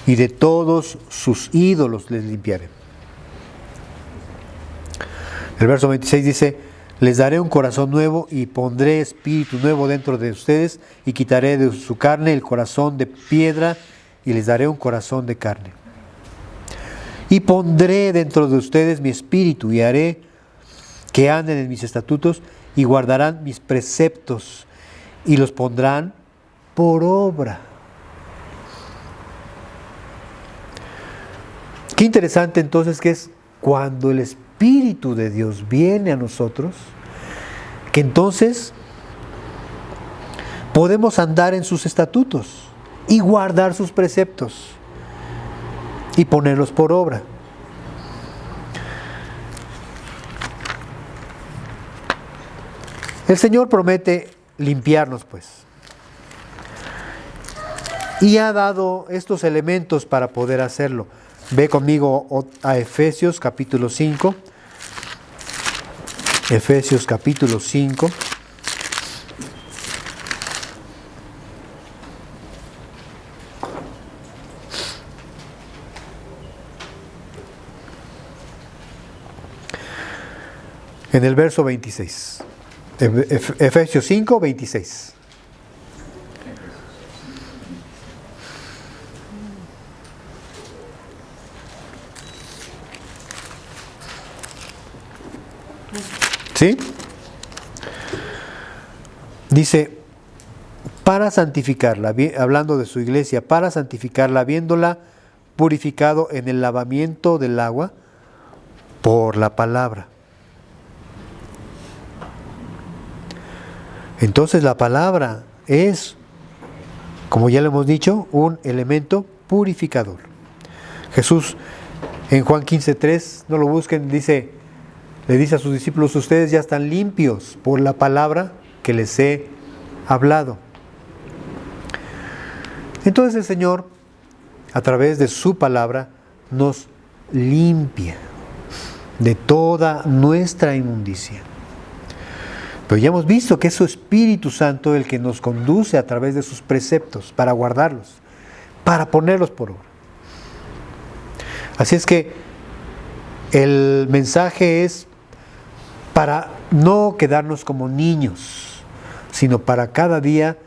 y de todos sus ídolos les limpiaré. El verso 26 dice, les daré un corazón nuevo y pondré espíritu nuevo dentro de ustedes, y quitaré de su carne el corazón de piedra, y les daré un corazón de carne. Y pondré dentro de ustedes mi espíritu, y haré que anden en mis estatutos, y guardarán mis preceptos, y los pondrán por obra. Qué interesante entonces que es cuando el Espíritu de Dios viene a nosotros, que entonces podemos andar en sus estatutos y guardar sus preceptos y ponerlos por obra. El Señor promete limpiarnos, pues, y ha dado estos elementos para poder hacerlo. Ve conmigo a Efesios capítulo 5. Efesios capítulo 5. En el verso 26. Efesios 5, 26. ¿Sí? Dice, para santificarla, hablando de su iglesia, para santificarla, habiéndola purificado en el lavamiento del agua por la palabra. Entonces la palabra es, como ya lo hemos dicho, un elemento purificador. Jesús en Juan 15:3, no lo busquen, le dice a sus discípulos, ustedes ya están limpios por la palabra que les he hablado. Entonces el Señor, a través de su palabra, nos limpia de toda nuestra inmundicia. Pero ya hemos visto que es su Espíritu Santo el que nos conduce a través de sus preceptos para guardarlos, para ponerlos por obra. Así es que el mensaje es para no quedarnos como niños, sino para cada día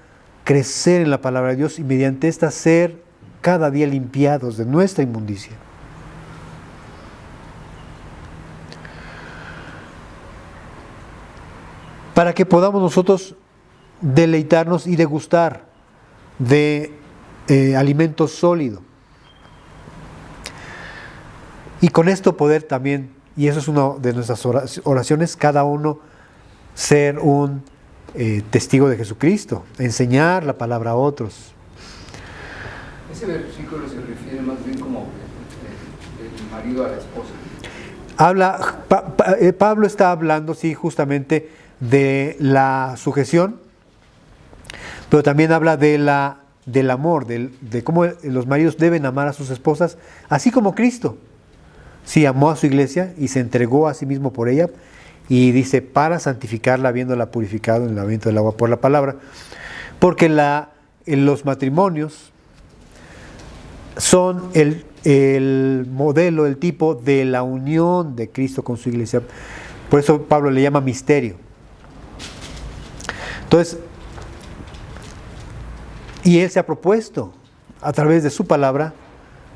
crecer en la palabra de Dios y mediante esta ser cada día limpiados de nuestra inmundicia. Para que podamos nosotros deleitarnos y degustar de alimento sólido. Y con esto poder también, y eso es una de nuestras oraciones, cada uno ser un testigo de Jesucristo, enseñar la palabra a otros. Ese versículo se refiere más bien como del marido a la esposa. Pablo está hablando, sí, justamente de la sujeción, pero también habla del amor, de cómo los maridos deben amar a sus esposas, así como Cristo. Sí, amó a su iglesia y se entregó a sí mismo por ella, y dice, para santificarla, habiéndola purificado en el lavamiento del agua por la palabra, porque en los matrimonios son el modelo, el tipo de la unión de Cristo con su iglesia. Por eso Pablo le llama misterio. Entonces, y Él se ha propuesto, a través de su palabra,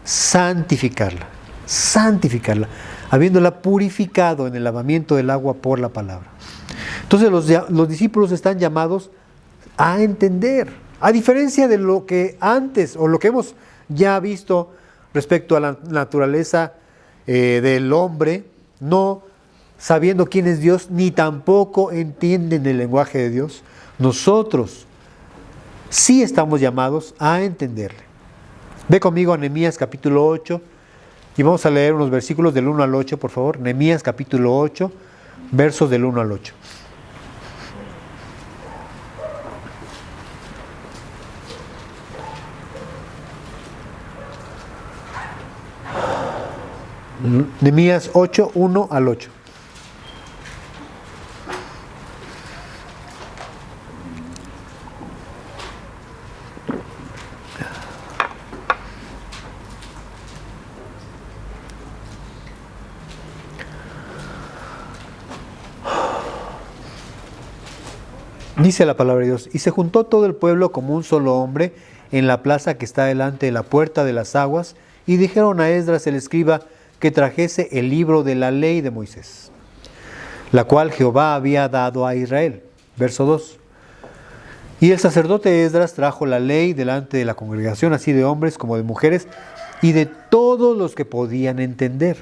santificarla, habiéndola purificado en el lavamiento del agua por la palabra. Entonces los discípulos están llamados a entender, a diferencia de lo que antes, o lo que hemos ya visto respecto a la naturaleza del hombre, no sabiendo quién es Dios, ni tampoco entienden el lenguaje de Dios. Nosotros sí estamos llamados a entenderle. Ve conmigo a Nehemías capítulo 8 y vamos a leer unos versículos del 1 al 8, por favor. Nehemías capítulo 8, versos del 1 al 8. Nehemías 8, 1 al 8. Dice la palabra de Dios: y se juntó todo el pueblo como un solo hombre en la plaza que está delante de la puerta de las aguas, y dijeron a Esdras el escriba que trajese el libro de la ley de Moisés, la cual Jehová había dado a Israel. Verso 2. Y el sacerdote Esdras trajo la ley delante de la congregación, así de hombres como de mujeres, y de todos los que podían entender.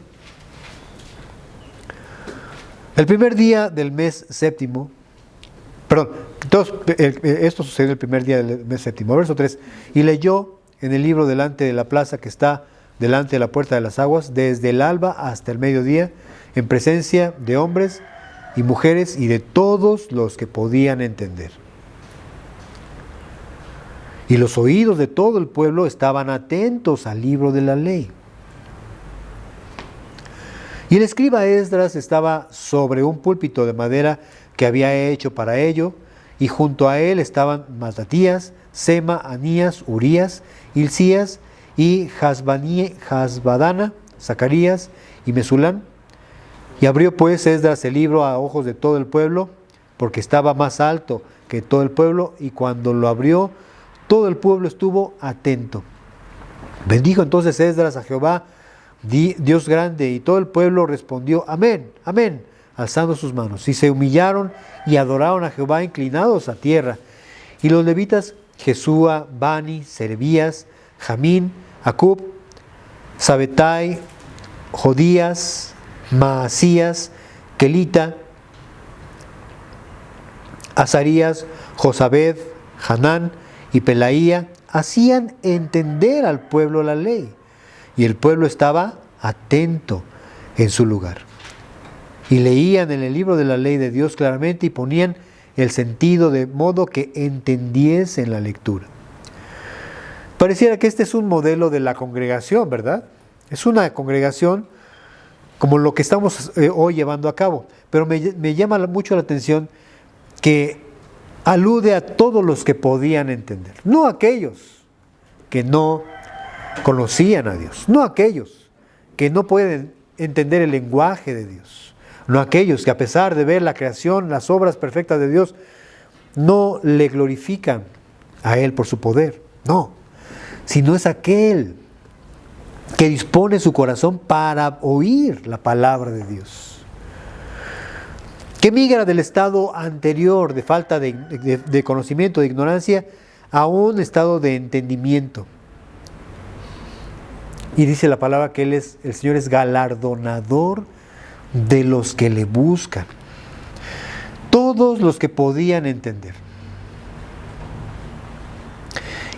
El primer día del mes séptimo, esto sucedió el primer día del mes séptimo. Verso 3. Y leyó en el libro delante de la plaza que está delante de la puerta de las aguas, desde el alba hasta el mediodía, en presencia de hombres y mujeres y de todos los que podían entender. Y los oídos de todo el pueblo estaban atentos al libro de la ley. Y el escriba Esdras estaba sobre un púlpito de madera que había hecho para ello, y junto a él estaban Matatías, Sema, Anías, Urías, Hilcías y Hasbadana, Zacarías y Mesulán. Y abrió pues Esdras el libro a ojos de todo el pueblo, porque estaba más alto que todo el pueblo, y cuando lo abrió, todo el pueblo estuvo atento. Bendijo entonces Esdras a Jehová, Dios grande, y todo el pueblo respondió: amén, amén, alzando sus manos. Y se humillaron y adoraron a Jehová inclinados a tierra. Y los levitas, Jesúa, Bani, Serebías, Jamín, Acub, Sabetai, Jodías, Maasías, Kelita, Azarías, Josabed, Hanán y Pelaía, hacían entender al pueblo la ley, y el pueblo estaba atento en su lugar. Y leían en el libro de la ley de Dios claramente y ponían el sentido de modo que entendiesen la lectura. Pareciera que este es un modelo de la congregación, ¿verdad? Es una congregación como lo que estamos hoy llevando a cabo, pero me llama mucho la atención que alude a todos los que podían entender, no aquellos que no conocían a Dios, no aquellos que no pueden entender el lenguaje de Dios, no aquellos que a pesar de ver la creación, las obras perfectas de Dios, no le glorifican a Él por su poder, no, sino es aquel que dispone su corazón para oír la palabra de Dios, que migra del estado anterior de falta de conocimiento, de ignorancia, a un estado de entendimiento. Y dice la palabra que el Señor es galardonador de los que le buscan. Todos los que podían entender.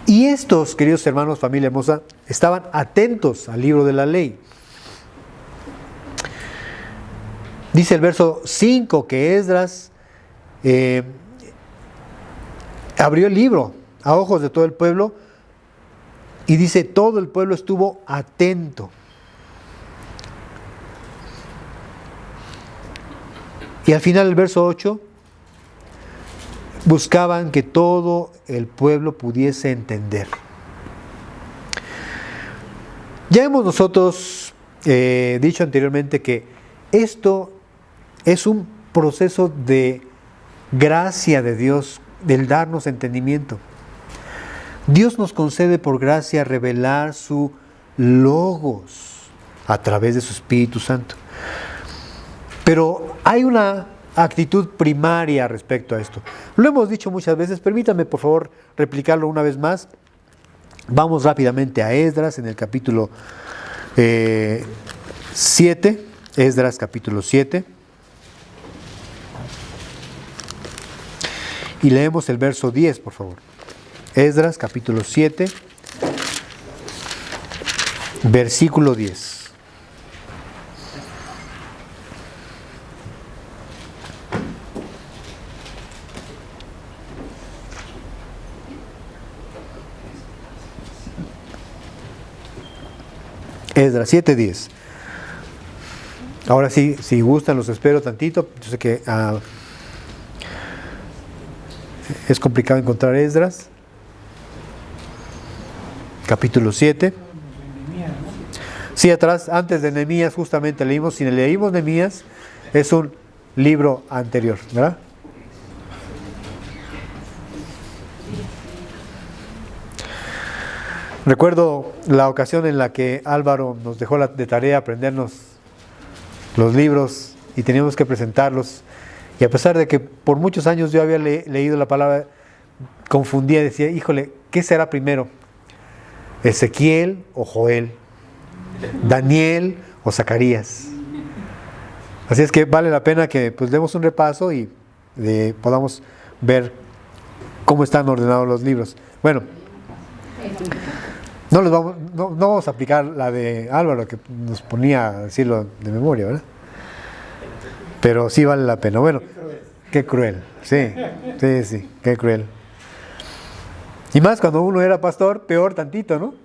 Y estos, queridos hermanos, familia hermosa, estaban atentos al libro de la ley. Dice el verso 5 que Esdras abrió el libro a ojos de todo el pueblo, y dice, todo el pueblo estuvo atento. Y al final el verso 8, buscaban que todo el pueblo pudiese entender. Ya hemos nosotros dicho anteriormente que esto es un proceso de gracia de Dios del darnos entendimiento. Dios nos concede por gracia revelar su logos a través de su Espíritu Santo. Pero hay una actitud primaria respecto a esto. Lo hemos dicho muchas veces, permítanme por favor replicarlo una vez más. Vamos rápidamente a Esdras en el capítulo 7, Esdras capítulo 7. Y leemos el verso 10, por favor. Esdras capítulo 7, versículo 10. Esdras 7:10. Ahora sí, si gustan, los espero tantito. Yo sé que es complicado encontrar Esdras. Capítulo 7. Sí, atrás, antes de Nehemías, justamente leímos. Si leímos Nehemías, es un libro anterior, ¿verdad? Recuerdo la ocasión en la que Álvaro nos dejó de tarea aprendernos los libros y teníamos que presentarlos. Y a pesar de que por muchos años yo había leído la palabra, confundía y decía, híjole, ¿qué será primero? ¿Ezequiel o Joel? ¿Daniel o Zacarías? Así es que vale la pena que pues demos un repaso y podamos ver cómo están ordenados los libros. Bueno, no vamos a aplicar la de Álvaro, que nos ponía a decirlo de memoria, ¿verdad? Pero sí vale la pena. Bueno, qué cruel. Sí, qué cruel. Y más cuando uno era pastor, peor tantito, ¿no?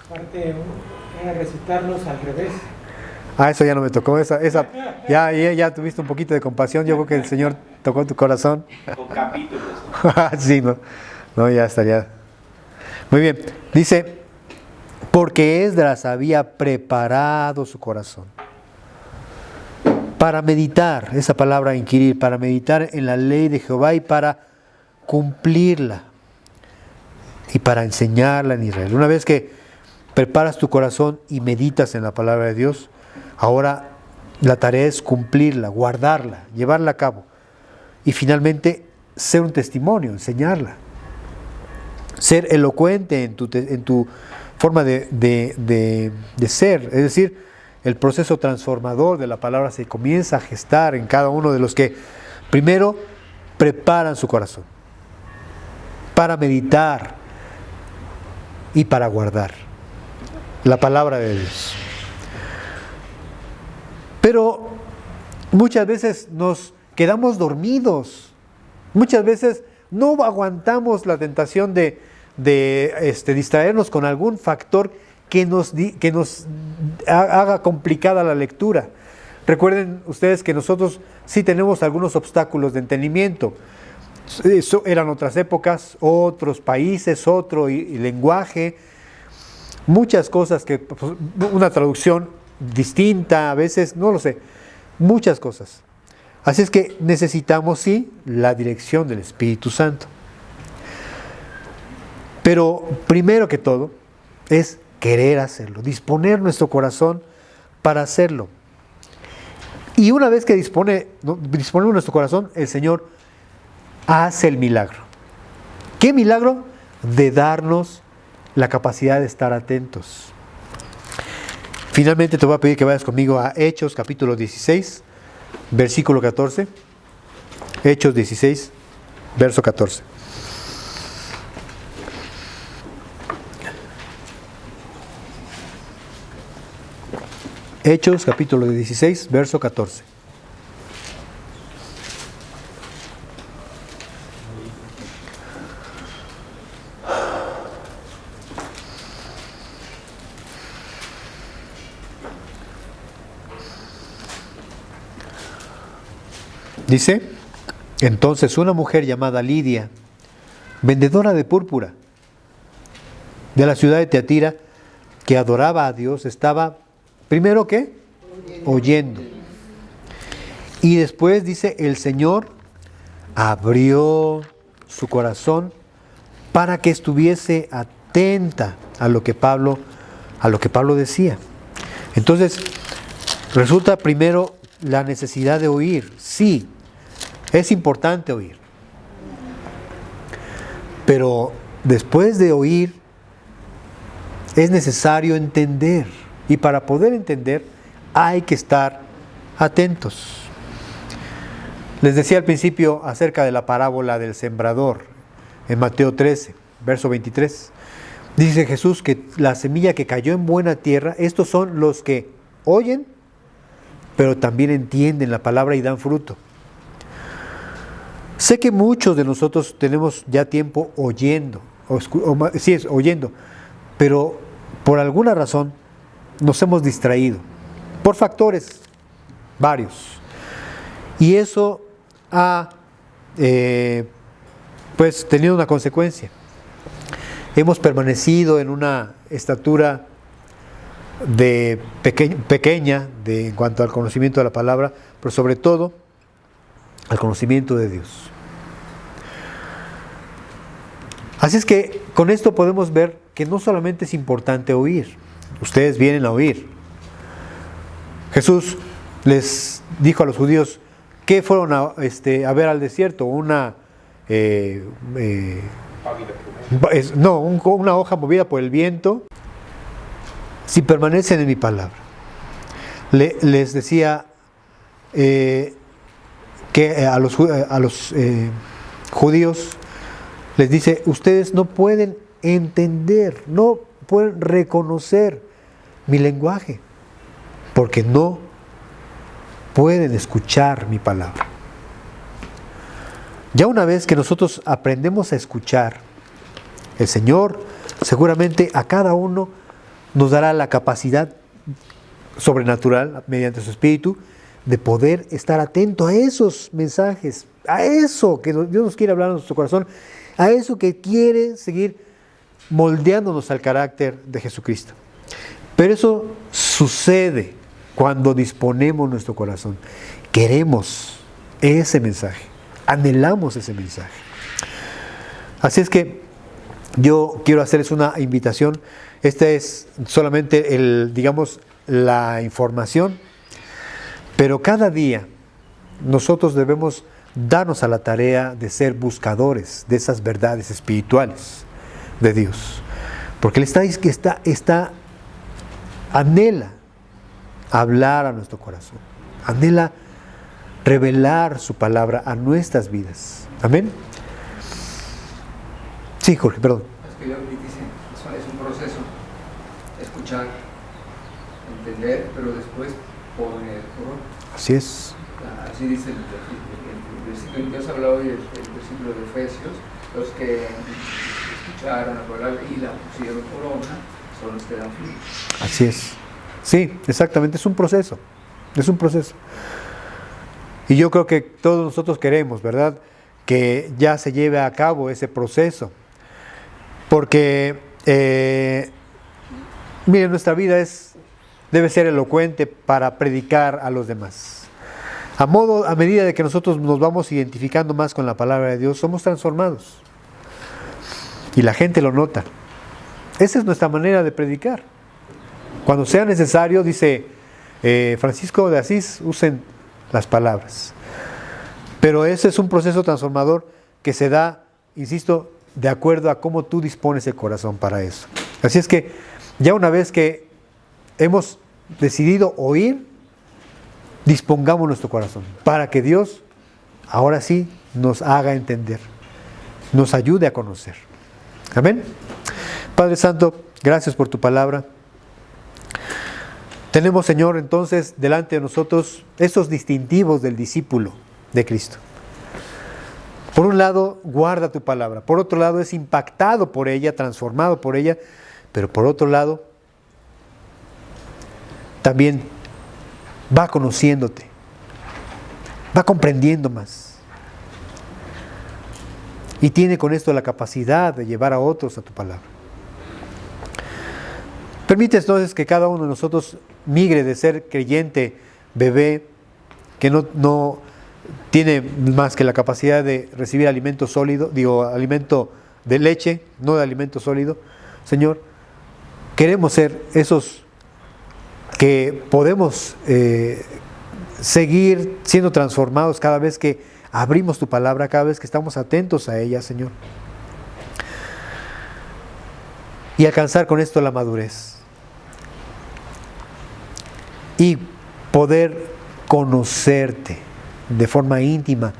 Aparte, era recitarlos al revés. Eso ya no me tocó. Ya tuviste un poquito de compasión. Yo creo que el Señor tocó tu corazón. Con capítulos. Sí, no, ya estaría. Muy bien. Dice, porque Esdras había preparado su corazón para meditar, esa palabra inquirir, para meditar en la ley de Jehová y para cumplirla y para enseñarla en Israel. Una vez que preparas tu corazón y meditas en la palabra de Dios, ahora la tarea es cumplirla, guardarla, llevarla a cabo y finalmente ser un testimonio, enseñarla, ser elocuente en tu forma de ser, es decir, el proceso transformador de la palabra se comienza a gestar en cada uno de los que primero preparan su corazón para meditar y para guardar la palabra de Dios. Pero muchas veces nos quedamos dormidos, muchas veces no aguantamos la tentación de distraernos con algún factor que nos haga complicada la lectura. Recuerden ustedes que nosotros sí tenemos algunos obstáculos de entendimiento. Eso eran otras épocas, otros países, otro lenguaje, muchas cosas que pues, una traducción distinta a veces, no lo sé, muchas cosas. Así es que necesitamos sí la dirección del Espíritu Santo. Pero primero que todo es querer hacerlo, disponer nuestro corazón para hacerlo. Y una vez que disponemos nuestro corazón, el Señor hace el milagro. ¿Qué milagro? De darnos la capacidad de estar atentos. Finalmente te voy a pedir que vayas conmigo a Hechos capítulo 16, versículo 14. Hechos 16, verso 14. Hechos capítulo 16, verso 14. Dice, entonces una mujer llamada Lidia, vendedora de púrpura, de la ciudad de Teatira, que adoraba a Dios, estaba, primero ¿qué? Oyendo. Y después dice, el Señor abrió su corazón para que estuviese atenta a lo que Pablo decía. Entonces, resulta primero la necesidad de oír. Sí, es importante oír. Pero después de oír, es necesario entender. Y para poder entender, hay que estar atentos. Les decía al principio acerca de la parábola del sembrador, en Mateo 13, verso 23. Dice Jesús que la semilla que cayó en buena tierra, estos son los que oyen, pero también entienden la palabra y dan fruto. Sé que muchos de nosotros tenemos ya tiempo oyendo, oyendo, pero por alguna razón nos hemos distraído, por factores varios. Y eso ha pues tenido una consecuencia. Hemos permanecido en una estatura pequeña en cuanto al conocimiento de la palabra, pero sobre todo al conocimiento de Dios. Así es que con esto podemos ver que no solamente es importante oír. Ustedes vienen a oír. Jesús les dijo a los judíos que fueron a ver al desierto, una hoja movida por el viento, si permanecen en mi palabra. Les decía que a los judíos les dice, ustedes no pueden entender, no pueden reconocer mi lenguaje, porque no pueden escuchar mi palabra. Ya una vez que nosotros aprendemos a escuchar, el Señor seguramente a cada uno nos dará la capacidad sobrenatural, mediante su Espíritu, de poder estar atento a esos mensajes, a eso que Dios nos quiere hablar en nuestro corazón, a eso que quiere seguir moldeándonos al carácter de Jesucristo. Pero eso sucede cuando disponemos nuestro corazón. Queremos ese mensaje, anhelamos ese mensaje. Así es que yo quiero hacerles una invitación. Esta es solamente la información, pero cada día nosotros debemos darnos a la tarea de ser buscadores de esas verdades espirituales de Dios, porque Él anhela hablar a nuestro corazón, anhela revelar su palabra a nuestras vidas. Amén. Sí, Jorge, perdón. Es que yo dice, es un proceso, escuchar, entender, pero después poner por obra. Así es. Así dice el versículo que os hablado hoy, el versículo de Efesios, los que escucharon la palabra y la pusieron por obra, son los que dan fruto. Así es. Sí, exactamente, es un proceso. Es un proceso. Y yo creo que todos nosotros queremos, ¿verdad?, que ya se lleve a cabo ese proceso. Porque, miren, nuestra vida debe ser elocuente para predicar a los demás. A medida de que nosotros nos vamos identificando más con la palabra de Dios, somos transformados. Y la gente lo nota. Esa es nuestra manera de predicar. Cuando sea necesario, dice Francisco de Asís, usen las palabras. Pero ese es un proceso transformador que se da, insisto, de acuerdo a cómo tú dispones el corazón para eso. Así es que ya una vez que hemos decidido oír, dispongamos nuestro corazón para que Dios ahora sí nos haga entender, nos ayude a conocer. Amén. Padre Santo, gracias por tu palabra. Tenemos, Señor, entonces delante de nosotros esos distintivos del discípulo de Cristo. Por un lado, guarda tu palabra. Por otro lado, es impactado por ella, transformado por ella. Pero por otro lado, también va conociéndote, va comprendiendo más. Y tiene con esto la capacidad de llevar a otros a tu palabra. Permite entonces que cada uno de nosotros migre de ser creyente, bebé, que no tiene más que la capacidad de recibir alimento sólido, alimento de leche, no de alimento sólido. Señor, queremos ser esos que podemos seguir siendo transformados cada vez que abrimos tu palabra, cada vez que estamos atentos a ella, Señor. Y alcanzar con esto la madurez. Y poder conocerte de forma íntima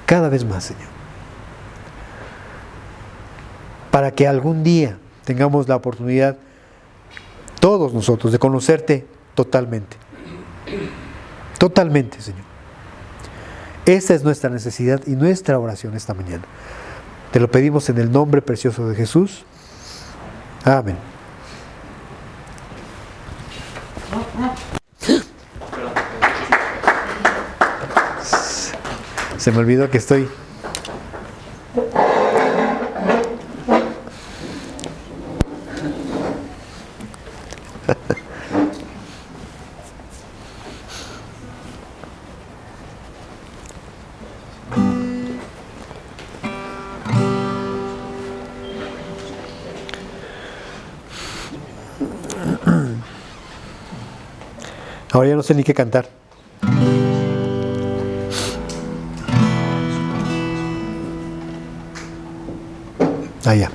cada vez más, Señor. Para que algún día tengamos la oportunidad, todos nosotros, de conocerte totalmente. Totalmente, Señor. Esta es nuestra necesidad y nuestra oración esta mañana. Te lo pedimos en el nombre precioso de Jesús. Amén. Se me olvidó que estoy... Ahora ya no sé ni qué cantar. Ya.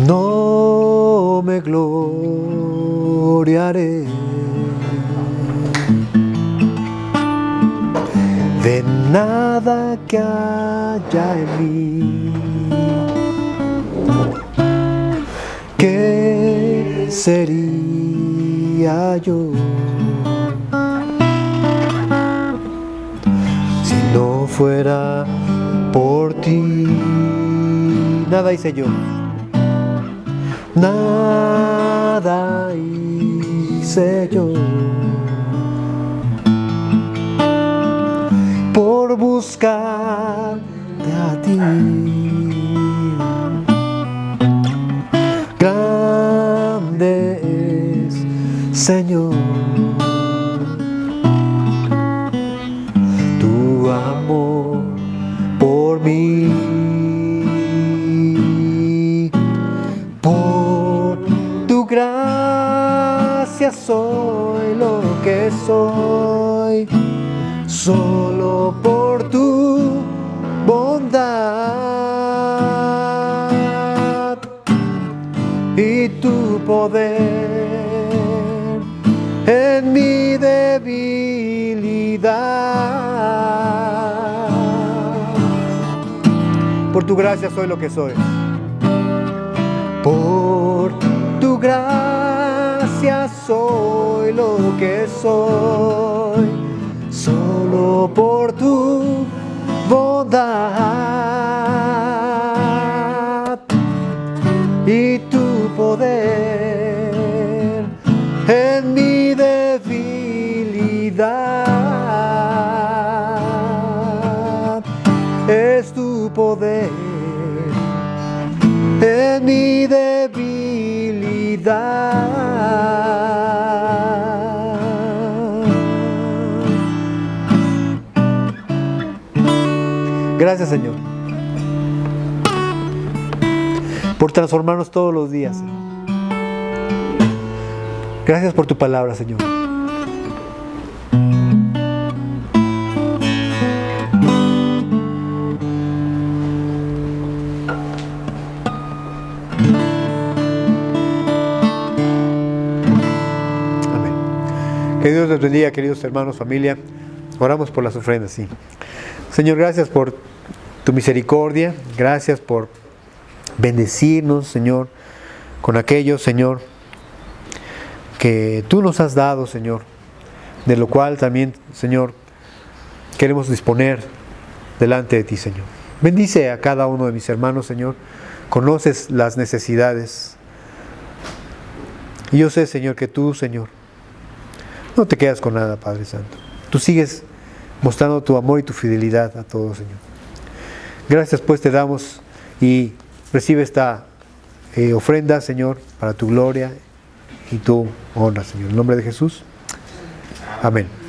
No me gloriaré de nada que haya en mí, ¿qué sería yo si no fuera por ti? Nada hice yo, nada hice yo por buscarte a ti. Grande es, Señor, tu amor por mí. Por tu gracia soy lo que soy. Solo por tu bondad y tu poder en mi debilidad. Por tu gracia soy lo que soy. Por tu gracia soy lo que soy. Solo por tu bondad y tu poder en mi debilidad. Es tu poder en mi debilidad. Gracias, Señor, por transformarnos todos los días, Señor. Gracias por tu palabra, Señor. Amén. Que Dios les bendiga, queridos hermanos, familia. Oramos por las ofrendas, sí. Señor, gracias por tu misericordia, gracias por bendecirnos, Señor, con aquello, Señor, que tú nos has dado, Señor, de lo cual también, Señor, queremos disponer delante de ti, Señor. Bendice a cada uno de mis hermanos, Señor, conoces las necesidades. Y yo sé, Señor, que tú, Señor, No te quedas con nada, Padre Santo. Tú sigues mostrando tu amor y tu fidelidad a todos, Señor. Gracias pues te damos y recibe esta ofrenda, Señor, para tu gloria y tu honra, Señor. En el nombre de Jesús. Amén.